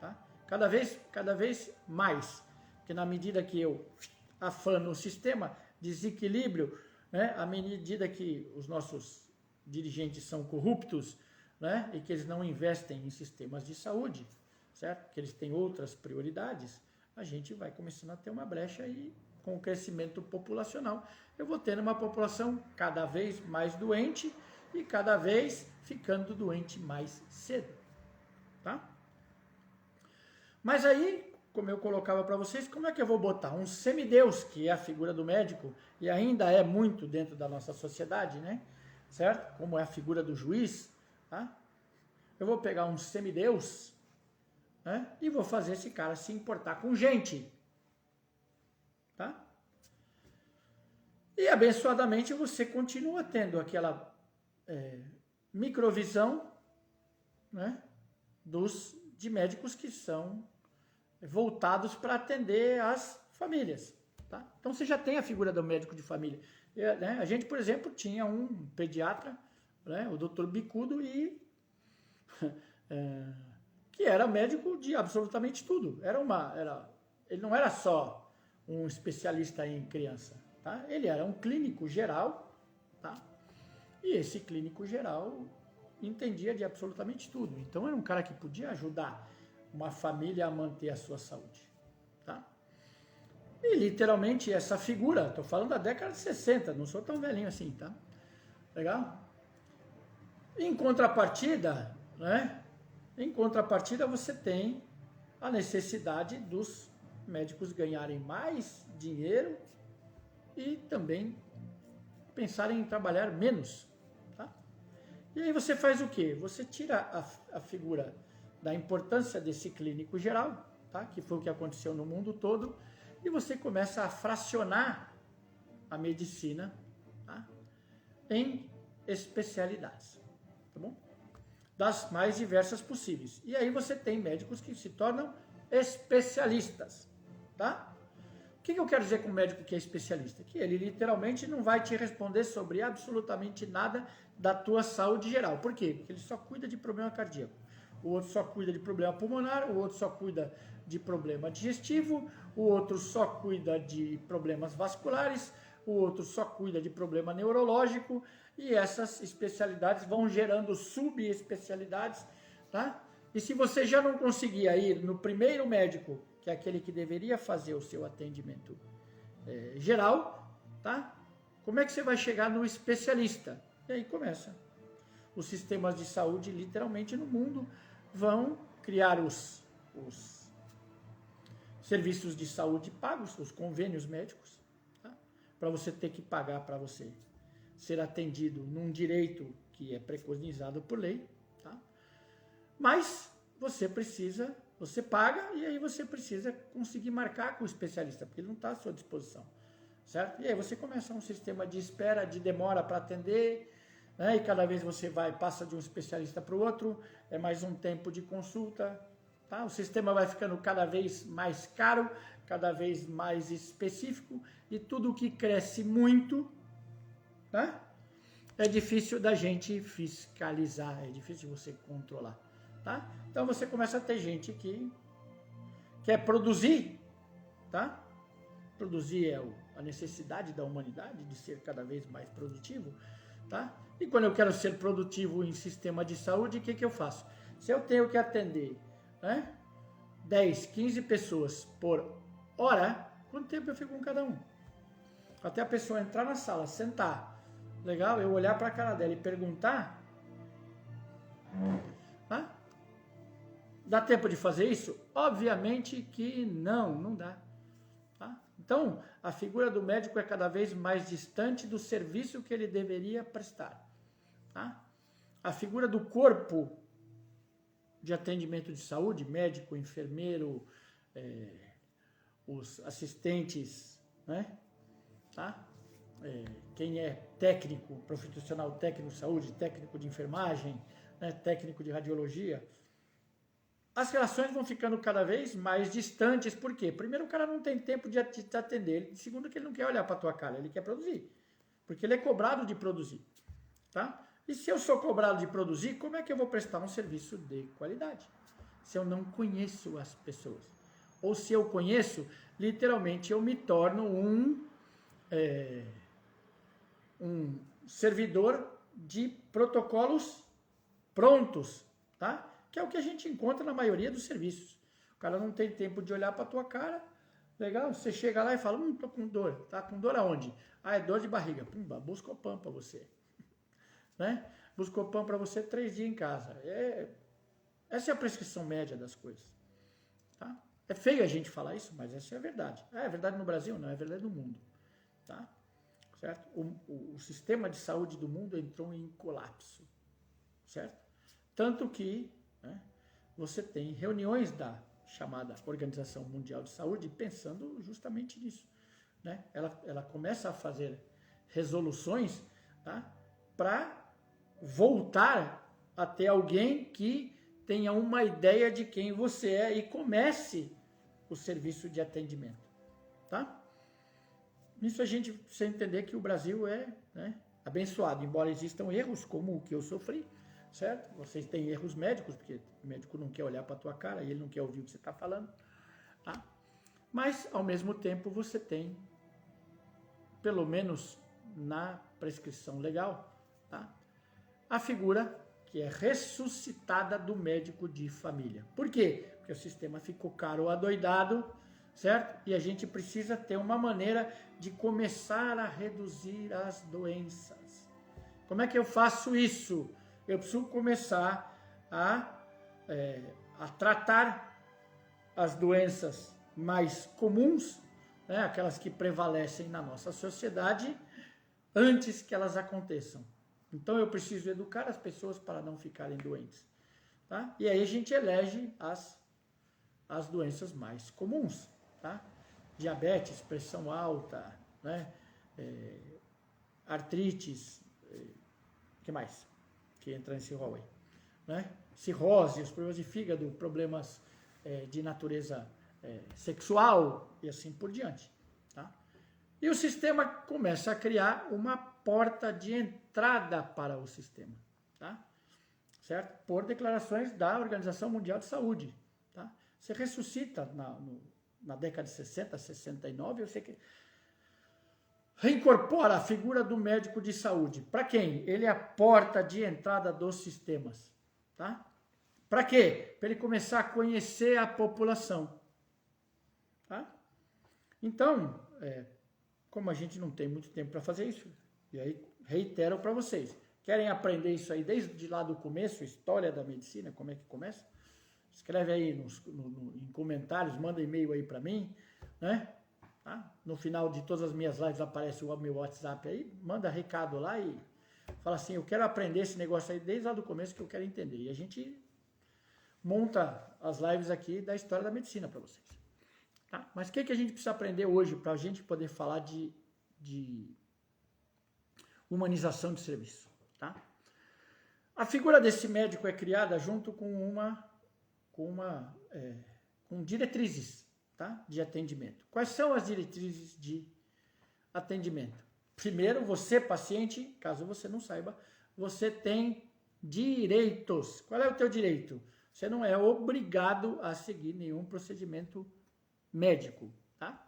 Tá? Cada vez mais. Porque na medida que eu afano o sistema, desequilíbrio, né, à medida que os nossos dirigentes são corruptos, né, e que eles não investem em sistemas de saúde, certo? Que eles têm outras prioridades, a gente vai começando a ter uma brecha e com o crescimento populacional, eu vou tendo uma população cada vez mais doente e cada vez ficando doente mais cedo, tá? Mas aí, como eu colocava para vocês, como é que eu vou botar um semideus, que é a figura do médico, e ainda é muito dentro da nossa sociedade, né? Certo? Como é a figura do juiz, tá? Eu vou pegar um semideus, né? E vou fazer esse cara se importar com gente, tá? E abençoadamente você continua tendo aquela microvisão, né, de médicos que são voltados para atender as famílias. Tá? Então você já tem a figura do médico de família. Né? A gente, por exemplo, tinha um pediatra, né, o Dr. Bicudo, que era médico de absolutamente tudo. Ele não era só um especialista em criança. Tá? Ele era um clínico geral, tá? E esse clínico geral entendia de absolutamente tudo. Então era um cara que podia ajudar uma família a manter a sua saúde. Tá? E literalmente essa figura, estou falando da década de 60, não sou tão velhinho assim, tá? Legal? Em contrapartida, né? Em contrapartida você tem a necessidade dos médicos ganharem mais dinheiro e também pensarem em trabalhar menos. Tá? E aí você faz o quê? Você tira a figura da importância desse clínico geral, tá? Que foi o que aconteceu no mundo todo, e você começa a fracionar a medicina, tá? Em especialidades, tá bom? Das mais diversas possíveis. E aí você tem médicos que se tornam especialistas, tá? O que eu quero dizer com um médico que é especialista? Que ele literalmente não vai te responder sobre absolutamente nada da tua saúde geral. Por quê? Porque ele só cuida de problema cardíaco. O outro só cuida de problema pulmonar, o outro só cuida de problema digestivo, o outro só cuida de problemas vasculares, o outro só cuida de problema neurológico, e essas especialidades vão gerando subespecialidades, tá? E se você já não conseguia ir no primeiro médico, que é aquele que deveria fazer o seu atendimento geral, tá? Como é que você vai chegar no especialista? E aí começa. Os sistemas de saúde, literalmente, no mundo, vão criar os serviços de saúde pagos, os convênios médicos, tá? Para você ter que pagar para você ser atendido num direito que é preconizado por lei, tá? Mas você paga e aí você precisa conseguir marcar com o especialista, porque ele não está à sua disposição, certo? E aí você começa um sistema de espera, de demora para atender, né? E cada vez você passa de um especialista para o outro, é mais um tempo de consulta, tá? O sistema vai ficando cada vez mais caro, cada vez mais específico, e tudo que cresce muito, tá? É difícil da gente fiscalizar, é difícil você controlar, tá? Então você começa a ter gente que quer produzir, tá? Produzir é a necessidade da humanidade de ser cada vez mais produtivo, tá? E quando eu quero ser produtivo em sistema de saúde, o que eu faço? Se eu tenho que atender, né, 10, 15 pessoas por hora, quanto tempo eu fico com cada um? Até a pessoa entrar na sala, sentar, legal? Eu olhar para a cara dela e perguntar, tá? Dá tempo de fazer isso? Obviamente que não dá. Tá? Então, a figura do médico é cada vez mais distante do serviço que ele deveria prestar. tá? A figura do corpo de atendimento de saúde, médico, enfermeiro, os assistentes, né? Tá? Quem é técnico, profissional técnico de saúde, técnico de enfermagem, né? Técnico de radiologia, as relações vão ficando cada vez mais distantes. Por quê? Primeiro, o cara não tem tempo de te atender. Segundo, que ele não quer olhar para tua cara, ele quer produzir. Porque ele é cobrado de produzir, tá? E se eu sou cobrado de produzir, como é que eu vou prestar um serviço de qualidade? Se eu não conheço as pessoas. Ou se eu conheço, literalmente eu me torno um servidor de protocolos prontos, tá? Que é o que a gente encontra na maioria dos serviços. O cara não tem tempo de olhar para tua cara. Legal? Você chega lá e fala, tô com dor. Tá com dor aonde? Ah, é dor de barriga. Pumba, Buscopan para você. Né? Buscopan para você 3 dias em casa. Essa é a prescrição média das coisas. Tá? É feio a gente falar isso, mas essa é a verdade. É verdade no Brasil? Não, é verdade no mundo. Tá? Certo? O sistema de saúde do mundo entrou em colapso. Certo? Tanto que, né, você tem reuniões da chamada Organização Mundial de Saúde pensando justamente nisso. Né? Ela começa a fazer resoluções, tá, para voltar a ter alguém que tenha uma ideia de quem você é e comece o serviço de atendimento. Tá? Nisso a gente precisa entender que o Brasil é, né, abençoado, embora existam erros como o que eu sofri, certo? Vocês têm erros médicos, porque o médico não quer olhar para a tua cara e ele não quer ouvir o que você está falando, tá? Mas, ao mesmo tempo, você tem, pelo menos na prescrição legal, tá, a figura que é ressuscitada do médico de família. Por quê? Porque o sistema ficou caro ou adoidado, certo? E a gente precisa ter uma maneira de começar a reduzir as doenças. Como é que eu faço isso? Eu preciso começar a tratar as doenças mais comuns, né, aquelas que prevalecem na nossa sociedade, antes que elas aconteçam. Então eu preciso educar as pessoas para não ficarem doentes. Tá? E aí a gente elege as doenças mais comuns. Tá? Diabetes, pressão alta, né, artrites, o que mais? Que entra nesse rol aí, né? Cirrose, os problemas de fígado, problemas de natureza sexual e assim por diante. Tá? E o sistema começa a criar uma porta de entrada para o sistema, tá? Certo? Por declarações da Organização Mundial de Saúde. Tá? Você ressuscita na década de 60, 69, eu sei que reincorpora a figura do médico de saúde. Para quem? Ele é a porta de entrada dos sistemas. Tá? Para quê? Para ele começar a conhecer a população. Tá? Então, como a gente não tem muito tempo para fazer isso, e aí reitero para vocês, querem aprender isso aí desde lá do começo, história da medicina, como é que começa? Escreve aí em comentários, manda e-mail aí para mim, né? Tá? No final de todas as minhas lives aparece o meu WhatsApp aí, manda recado lá e fala assim, eu quero aprender esse negócio aí desde lá do começo que eu quero entender. E a gente monta as lives aqui da história da medicina para vocês. Tá? Mas o que a gente precisa aprender hoje para a gente poder falar de humanização de serviço? Tá? A figura desse médico é criada junto com diretrizes, tá, de atendimento. Quais são as diretrizes de atendimento? Primeiro, você, paciente, caso você não saiba, você tem direitos. Qual é o teu direito? Você não é obrigado a seguir nenhum procedimento médico, tá?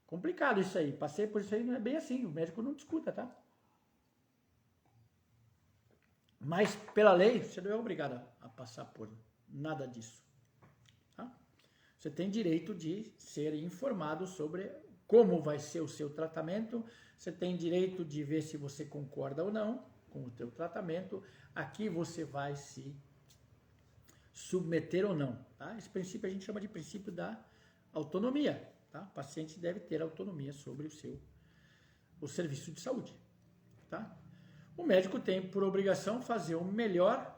Complicado isso aí. Passei por isso aí, não é bem assim. O médico não discuta, tá? Mas, pela lei, você não é obrigado a passar por nada disso. Tá? Você tem direito de ser informado sobre como vai ser o seu tratamento. Você tem direito de ver se você concorda ou não com o teu tratamento. Aqui você vai se submeter ou não. Tá? Esse princípio a gente chama de princípio da autonomia. Tá? O paciente deve ter autonomia sobre o serviço de saúde. Tá? o médico tem por obrigação fazer o melhor.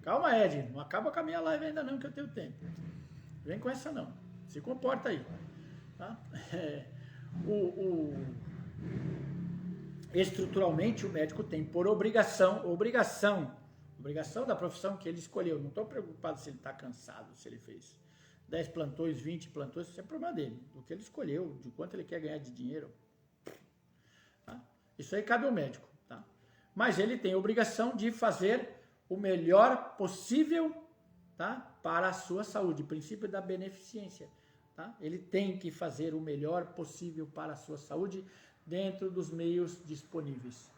Calma, Ed, não acaba com a minha live ainda não, que eu tenho tempo. Vem com essa não, se comporta aí. Tá? Estruturalmente, o médico tem por obrigação da profissão que ele escolheu. Não estou preocupado se ele está cansado, se ele fez 10 plantões, 20 plantões, isso é problema dele. Do que ele escolheu, de quanto ele quer ganhar de dinheiro. Tá? Isso aí cabe ao médico. Tá? Mas ele tem a obrigação de fazer o melhor possível, tá? Para a sua saúde. Princípio da beneficência. Tá? Ele tem que fazer o melhor possível para a sua saúde dentro dos meios disponíveis.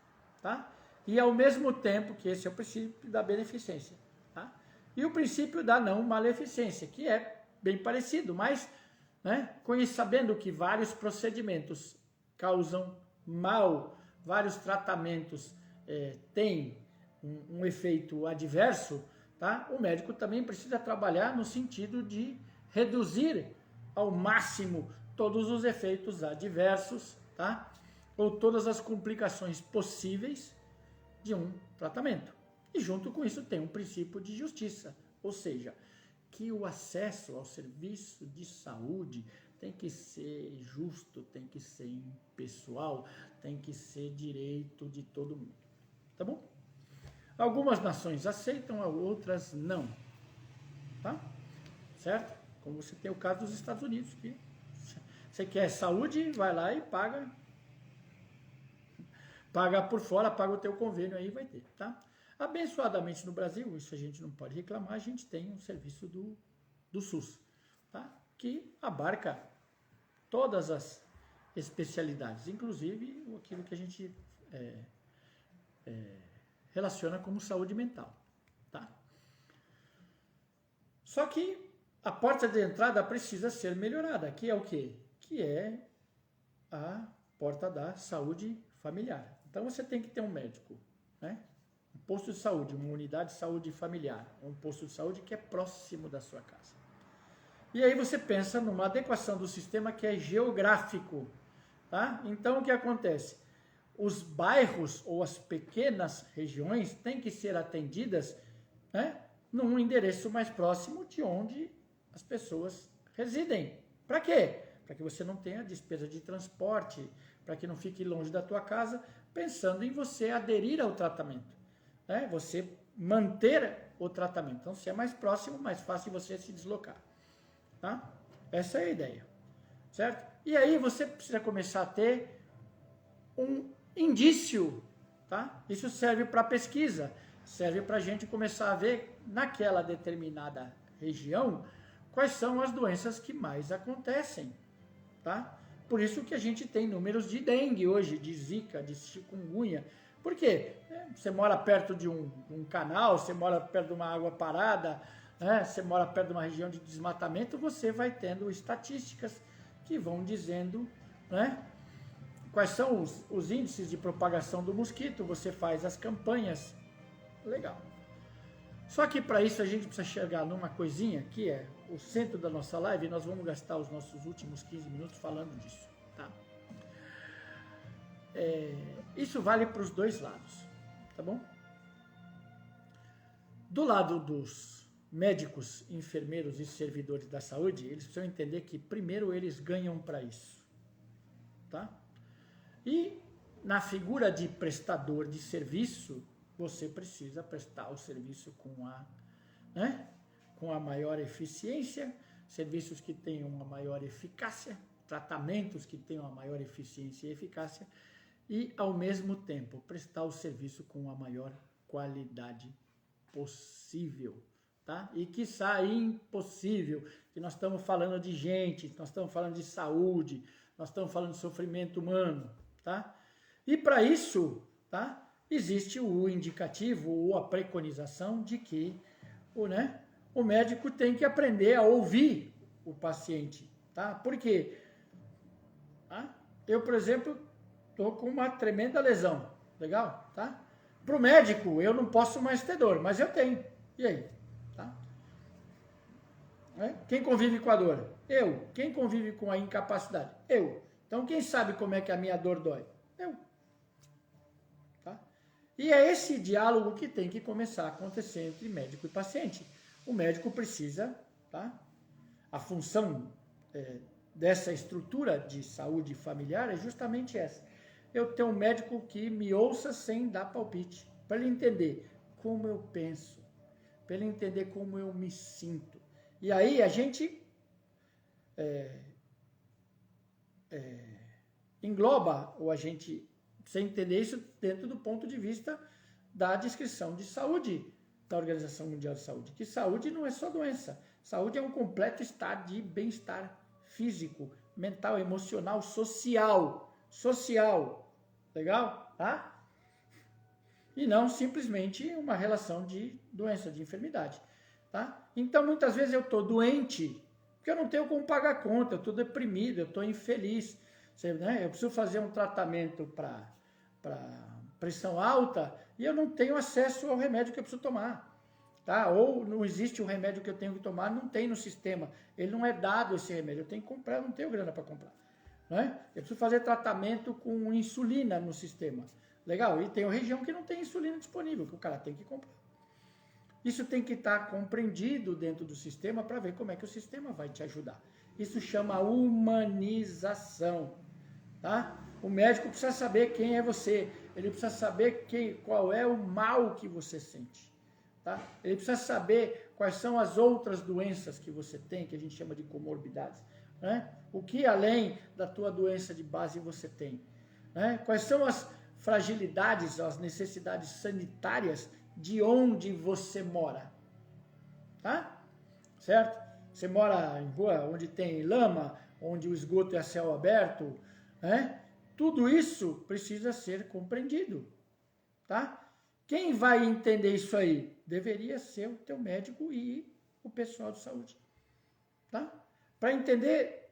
Tá? E ao mesmo tempo que esse é o princípio da beneficência. Tá? E o princípio da não maleficência, que é bem parecido, mas né, sabendo que vários procedimentos causam mal, vários tratamentos têm um efeito adverso, tá? O médico também precisa trabalhar no sentido de reduzir ao máximo todos os efeitos adversos, tá? Ou todas as complicações possíveis de um tratamento. E junto com isso tem um princípio de justiça, ou seja, que o acesso ao serviço de saúde tem que ser justo, tem que ser impessoal, tem que ser direito de todo mundo. Tá bom? Algumas nações aceitam, outras não. Tá? Certo? Como você tem o caso dos Estados Unidos, que você quer saúde, vai lá e paga. Paga por fora, paga o teu convênio aí, vai ter, tá? Abençoadamente no Brasil, isso a gente não pode reclamar, a gente tem um serviço do SUS, tá? Que abarca todas as especialidades, inclusive aquilo que a gente relaciona como saúde mental, tá? Só que a porta de entrada precisa ser melhorada, que é o quê? Que é a porta da saúde familiar. Então você tem que ter um médico, né? Um posto de saúde, uma unidade de saúde familiar, um posto de saúde que é próximo da sua casa. E aí você pensa numa adequação do sistema que é geográfico, tá? Então o que acontece? Os bairros ou as pequenas regiões têm que ser atendidas, né, num endereço mais próximo de onde as pessoas residem. Para quê? Para que você não tenha despesa de transporte, para que não fique longe da tua casa, pensando em você aderir ao tratamento, né? Você manter o tratamento. Então, se é mais próximo, mais fácil você se deslocar, tá? Essa é a ideia, certo? E aí você precisa começar a ter um indício, tá? Isso serve para pesquisa, serve para a gente começar a ver naquela determinada região quais são as doenças que mais acontecem, tá? Por isso que a gente tem números de dengue hoje, de zika, de chikungunya. Por quê? Você mora perto de um canal, você mora perto de uma água parada, né? Você mora perto de uma região de desmatamento, você vai tendo estatísticas que vão dizendo, né, quais são os índices de propagação do mosquito, você faz as campanhas. Legal. Só que para isso a gente precisa chegar numa coisinha que é o centro da nossa live, e nós vamos gastar os nossos últimos 15 minutos falando disso, tá? Isso vale para os dois lados, tá bom? Do lado dos médicos, enfermeiros e servidores da saúde, eles precisam entender que primeiro eles ganham para isso, tá? E na figura de prestador de serviço, você precisa prestar o serviço com a maior eficiência, serviços que tenham uma maior eficácia, tratamentos que tenham uma maior eficiência e eficácia, e ao mesmo tempo prestar o serviço com a maior qualidade possível, tá? E quiçá impossível, que nós estamos falando de gente, nós estamos falando de saúde, nós estamos falando de sofrimento humano, tá? E para isso, tá? Existe o indicativo ou a preconização de que o médico tem que aprender a ouvir o paciente, tá? Por quê? Eu, por exemplo, estou com uma tremenda lesão, legal? Tá? Para o médico, eu não posso mais ter dor, mas eu tenho. E aí? Tá? Quem convive com a dor? Eu. Quem convive com a incapacidade? Eu. Então, quem sabe como é que a minha dor dói? Eu. Tá? E é esse diálogo que tem que começar a acontecer entre médico e paciente. O médico precisa, tá? A função dessa estrutura de saúde familiar é justamente essa. Eu tenho um médico que me ouça sem dar palpite, para ele entender como eu penso, para ele entender como eu me sinto. E aí a gente engloba, ou a gente precisa entender isso dentro do ponto de vista da descrição de saúde da Organização Mundial de Saúde, que saúde não é só doença, saúde é um completo estado de bem-estar físico, mental, emocional, social, legal? Tá? E não simplesmente uma relação de doença, de enfermidade, tá? Então, muitas vezes eu estou doente, porque eu não tenho como pagar a conta, eu estou deprimido, eu estou infeliz, né? Eu preciso fazer um tratamento para pressão alta e eu não tenho acesso ao remédio que eu preciso tomar, tá? Ou não existe o remédio que eu tenho que tomar, não tem no sistema, ele não é dado esse remédio, eu tenho que comprar, eu não tenho grana para comprar, né? Eu preciso fazer tratamento com insulina no sistema, legal? E tem uma região que não tem insulina disponível, que o cara tem que comprar. Isso tem que estar compreendido dentro do sistema para ver como é que o sistema vai te ajudar. Isso chama humanização, tá? O médico precisa saber quem é você, ele precisa saber qual é o mal que você sente, tá? Ele precisa saber quais são as outras doenças que você tem, que a gente chama de comorbidades, né? O que além da tua doença de base você tem, né? Quais são as fragilidades, as necessidades sanitárias de onde você mora, tá? Certo? Você mora em rua onde tem lama, onde o esgoto é a céu aberto, né? Tudo isso precisa ser compreendido, tá? Quem vai entender isso aí? Deveria ser o teu médico e o pessoal de saúde, tá? Para entender,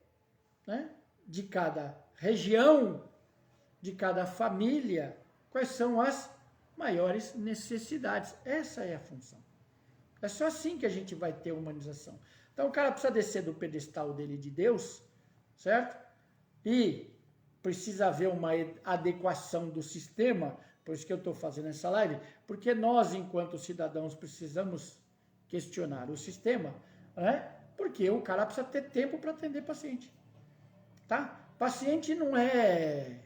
né, de cada região, de cada família, quais são as maiores necessidades. Essa é a função. É só assim que a gente vai ter humanização. Então o cara precisa descer do pedestal dele de Deus, certo? E precisa haver uma adequação do sistema, por isso que eu estou fazendo essa live, porque nós, enquanto cidadãos, precisamos questionar o sistema, né? Porque o cara precisa ter tempo para atender paciente, tá? Paciente não é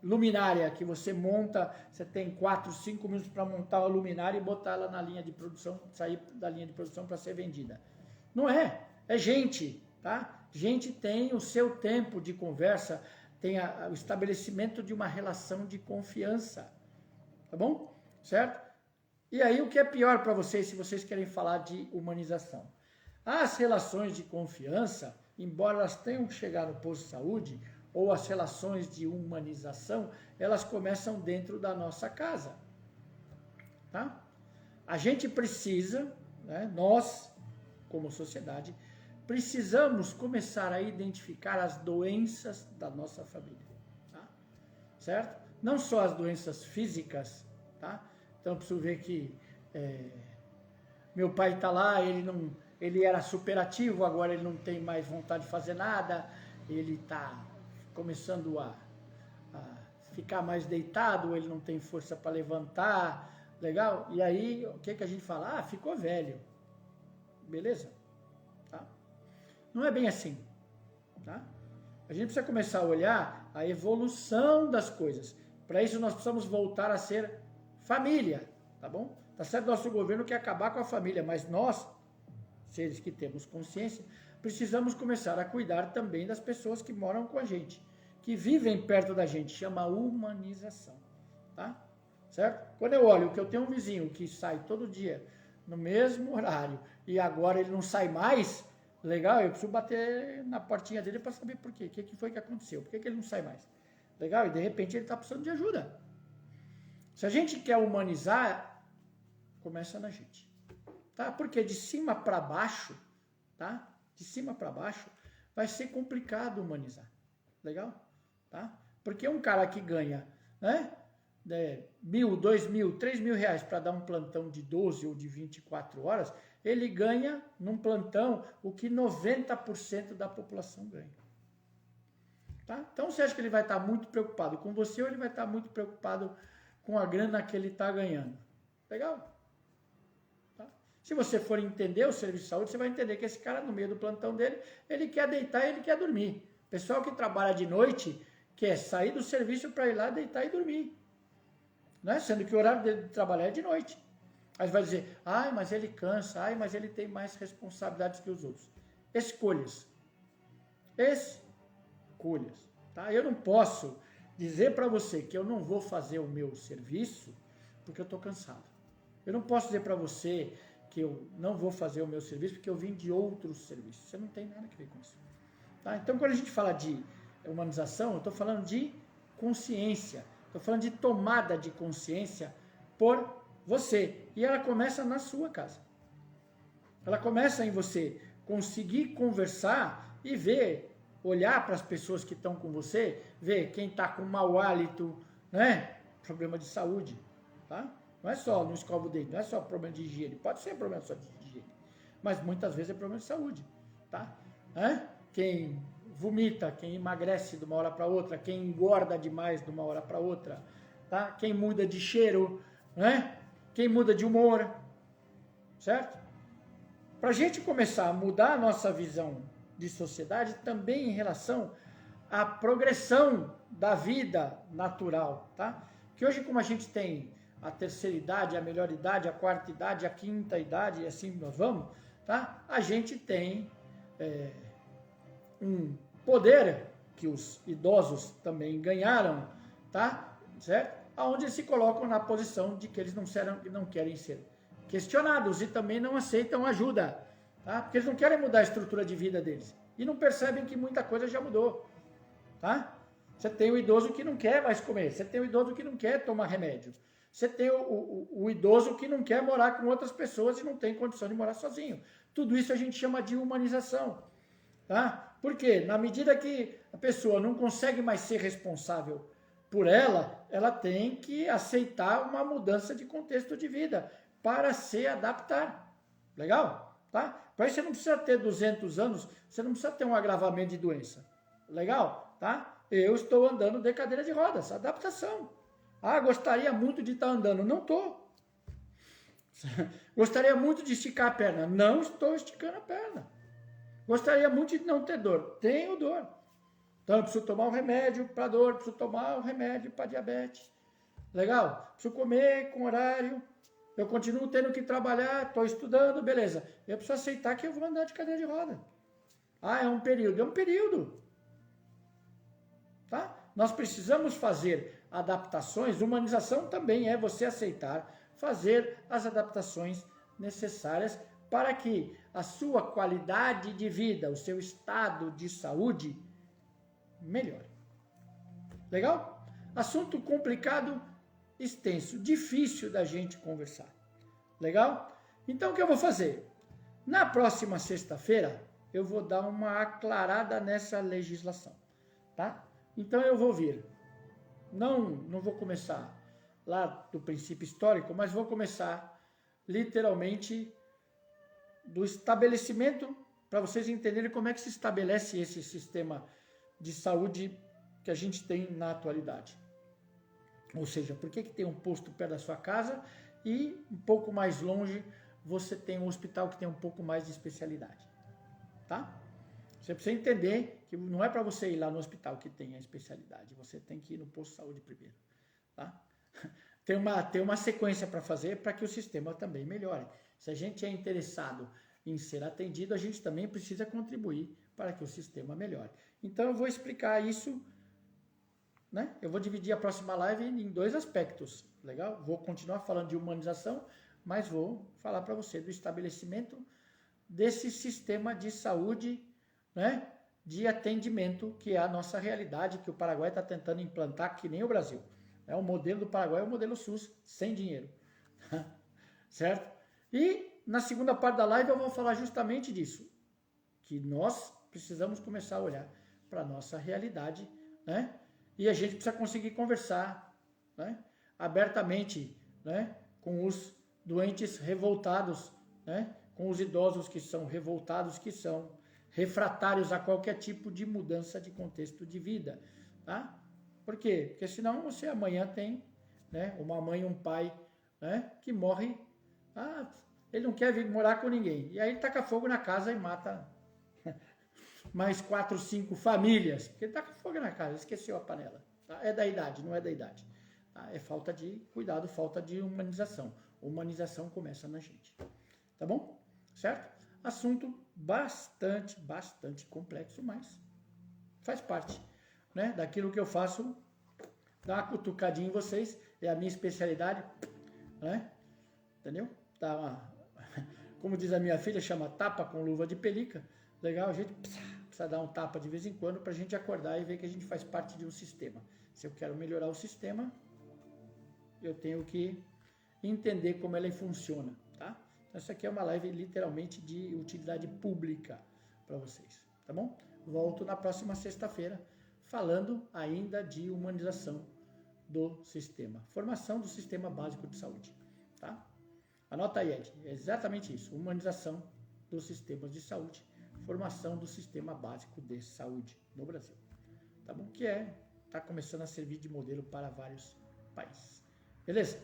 luminária que você monta, você tem 4, 5 minutos para montar a luminária e botar ela na linha de produção, sair da linha de produção para ser vendida. Não é, é gente, tá? Gente tem o seu tempo de conversa, tem o estabelecimento de uma relação de confiança, tá bom? Certo? E aí o que é pior para vocês, se vocês querem falar de humanização? As relações de confiança, embora elas tenham que chegar no posto de saúde, ou as relações de humanização, elas começam dentro da nossa casa, tá? A gente precisa, né, nós, como sociedade, precisamos começar a identificar as doenças da nossa família, tá? Certo? Não só as doenças físicas, tá? Então, eu preciso ver que meu pai está lá, ele era superativo, agora ele não tem mais vontade de fazer nada, ele está começando a ficar mais deitado, ele não tem força para levantar, legal? E aí, o que a gente fala? Ah, ficou velho. Beleza? Tá? Não é bem assim, tá? A gente precisa começar a olhar a evolução das coisas. Para isso, nós precisamos voltar a ser família, tá bom? Tá certo, nosso governo quer acabar com a família, mas nós, seres que temos consciência, precisamos começar a cuidar também das pessoas que moram com a gente, que vivem perto da gente, chama humanização, tá? Certo? Quando eu olho que eu tenho um vizinho que sai todo dia no mesmo horário e agora ele não sai mais, legal, eu preciso bater na portinha dele para saber por quê, o que foi que aconteceu, por que ele não sai mais, legal, e de repente ele está precisando de ajuda. Se a gente quer humanizar, começa na gente, tá? Porque de cima para baixo, tá? De cima para baixo, vai ser complicado humanizar. Legal? Tá? Porque um cara que ganha, né, 1.000, 2.000, 3.000 reais para dar um plantão de 12 ou de 24 horas, ele ganha num plantão o que 90% da população ganha. Tá? Então você acha que ele vai estar muito preocupado com você ou ele vai estar muito preocupado com a grana que ele está ganhando? Legal? Tá? Se você for entender o serviço de saúde, você vai entender que esse cara, no meio do plantão dele, ele quer deitar e ele quer dormir. Pessoal que trabalha de noite quer sair do serviço para ir lá deitar e dormir. Né? Sendo que o horário dele de trabalhar é de noite. Aí você vai dizer, ai, mas ele cansa, ai, mas ele tem mais responsabilidades que os outros. Escolhas. Escolhas. Tá? Eu não posso dizer para você que eu não vou fazer o meu serviço porque eu estou cansado. Eu não posso dizer para você que eu não vou fazer o meu serviço porque eu vim de outros serviços. Você não tem nada a ver com isso. Tá? Então, quando a gente fala de humanização, eu estou falando de consciência. Estou falando de tomada de consciência por você. E ela começa na sua casa. Ela começa em você conseguir conversar e ver, olhar para as pessoas que estão com você, ver quem está com mau hálito, né? Problema de saúde, tá? Não é só no escova o dente, não é só problema de higiene, pode ser problema só de higiene, mas muitas vezes é problema de saúde, tá? Quem vomita, quem emagrece de uma hora para outra, quem engorda demais de uma hora para outra, tá? Quem muda de cheiro, né? Quem muda de humor, certo? Para a gente começar a mudar a nossa visão de sociedade, também em relação à progressão da vida natural, tá? Que hoje, como a gente tem a terceira idade, a melhor idade, a quarta idade, a quinta idade, e assim nós vamos, tá? A gente tem um poder que os idosos também ganharam, tá? Certo? Onde eles se colocam na posição de que eles não querem ser questionados e também não aceitam ajuda, tá? Porque eles não querem mudar a estrutura de vida deles e não percebem que muita coisa já mudou, tá? Você tem o idoso que não quer mais comer, você tem o idoso que não quer tomar remédio, você tem o idoso que não quer morar com outras pessoas e não tem condição de morar sozinho. Tudo isso a gente chama de humanização, tá? Porque na medida que a pessoa não consegue mais ser responsável por ela, ela tem que aceitar uma mudança de contexto de vida para se adaptar. Legal? Tá? Para isso você não precisa ter 200 anos, você não precisa ter um agravamento de doença. Legal? Tá? Eu estou andando de cadeira de rodas, adaptação. Ah, gostaria muito de estar andando. Não estou. Gostaria muito de esticar a perna. Não estou esticando a perna. Gostaria muito de não ter dor. Tenho dor. Então eu preciso tomar um remédio para dor, preciso tomar um remédio para diabetes. Legal? Preciso comer com horário. Eu continuo tendo que trabalhar, estou estudando, beleza. Eu preciso aceitar que eu vou andar de cadeira de roda. Ah, é um período. É um período. Tá? Nós precisamos fazer adaptações. Humanização também é você aceitar, fazer as adaptações necessárias para que a sua qualidade de vida, o seu estado de saúde melhore. Legal? Assunto complicado, extenso, difícil da gente conversar. Legal? Então o que eu vou fazer? Na próxima sexta-feira eu vou dar uma aclarada nessa legislação, tá? Então eu vou vir. Não vou começar lá do princípio histórico, mas vou começar literalmente do estabelecimento, para vocês entenderem como é que se estabelece esse sistema de saúde que a gente tem na atualidade. Ou seja, por que tem um posto perto da sua casa e um pouco mais longe você tem um hospital que tem um pouco mais de especialidade, tá? Você precisa entender que não é para você ir lá no hospital que tem a especialidade, você tem que ir no posto de saúde primeiro, tá? Tem uma sequência para fazer para que o sistema também melhore. Se a gente é interessado em ser atendido, a gente também precisa contribuir para que o sistema melhore. Então eu vou explicar isso, né? Eu vou dividir a próxima live em 2 aspectos, legal? Vou continuar falando de humanização, mas vou falar para você do estabelecimento desse sistema de saúde, né? De atendimento, que é a nossa realidade, que o Paraguai está tentando implantar, que nem o Brasil. O modelo do Paraguai é o modelo SUS, sem dinheiro. Certo? E na segunda parte da live eu vou falar justamente disso, que nós precisamos começar a olhar para a nossa realidade, né? E a gente precisa conseguir conversar, né? Abertamente, né? Com os doentes revoltados, né? Com os idosos que são revoltados, que são refratários a qualquer tipo de mudança de contexto de vida, tá? Por quê? Porque senão você amanhã tem, né, uma mãe e um pai, né, que morre, ele não quer vir morar com ninguém, e aí ele taca fogo na casa e mata mais 4, 5 famílias, porque ele taca fogo na casa, esqueceu a panela, tá? É da idade, não é da idade, tá? É falta de cuidado, falta de humanização. Humanização começa na gente, tá bom? Certo? Assunto bastante complexo, mas faz parte, né, daquilo que eu faço, dar uma cutucadinha em vocês, é a minha especialidade, né? Entendeu? Dá uma, como diz a minha filha, chama tapa com luva de pelica. Legal, a gente precisa dar um tapa de vez em quando para a gente acordar e ver que a gente faz parte de um sistema. Se eu quero melhorar o sistema, eu tenho que entender como ele funciona, tá? Então, essa aqui é uma live literalmente de utilidade pública para vocês, tá bom? Volto na próxima sexta-feira falando ainda de humanização do sistema, formação do sistema básico de saúde, tá? Anota aí, Ed, é exatamente isso, humanização dos sistemas de saúde, formação do sistema básico de saúde no Brasil, tá bom? Que está começando a servir de modelo para vários países, beleza?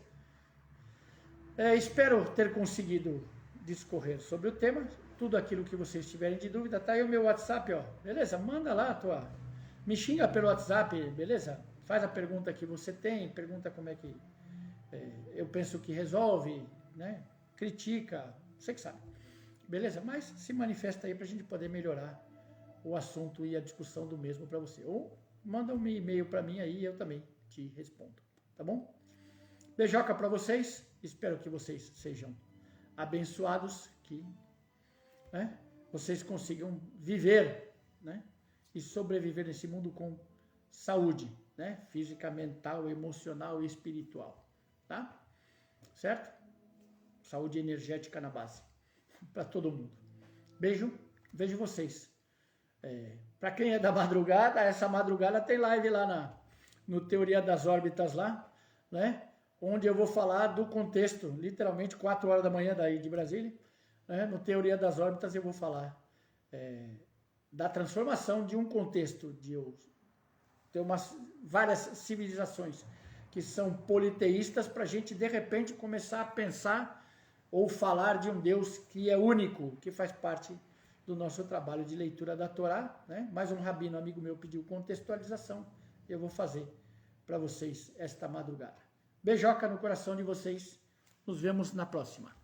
Espero ter conseguido discorrer sobre o tema, tudo aquilo que vocês tiverem de dúvida, tá aí o meu WhatsApp, ó, beleza? Manda lá me xinga pelo WhatsApp, beleza? Faz a pergunta que você tem, pergunta como é que eu penso que resolve, né? Critica, você que sabe, beleza? Mas se manifesta aí pra gente poder melhorar o assunto e a discussão do mesmo para você. Ou manda um e-mail para mim aí, eu também te respondo, tá bom? Beijoca para vocês, espero que vocês sejam abençoados, que, né, vocês consigam viver, né, e sobreviver nesse mundo com saúde, né, física, mental, emocional e espiritual, tá? Certo? Saúde energética na base, para todo mundo. Beijo, vejo vocês. Para quem é da madrugada, essa madrugada tem live lá no Teoria das Órbitas lá, né? Onde eu vou falar do contexto, literalmente 4 horas da manhã daí de Brasília, né? No Teoria das Órbitas eu vou falar da transformação de um contexto tem várias civilizações que são politeístas para a gente de repente começar a pensar ou falar de um Deus que é único, que faz parte do nosso trabalho de leitura da Torá, né? Mais um rabino amigo meu pediu contextualização, eu vou fazer para vocês esta madrugada. Beijoca no coração de vocês, nos vemos na próxima.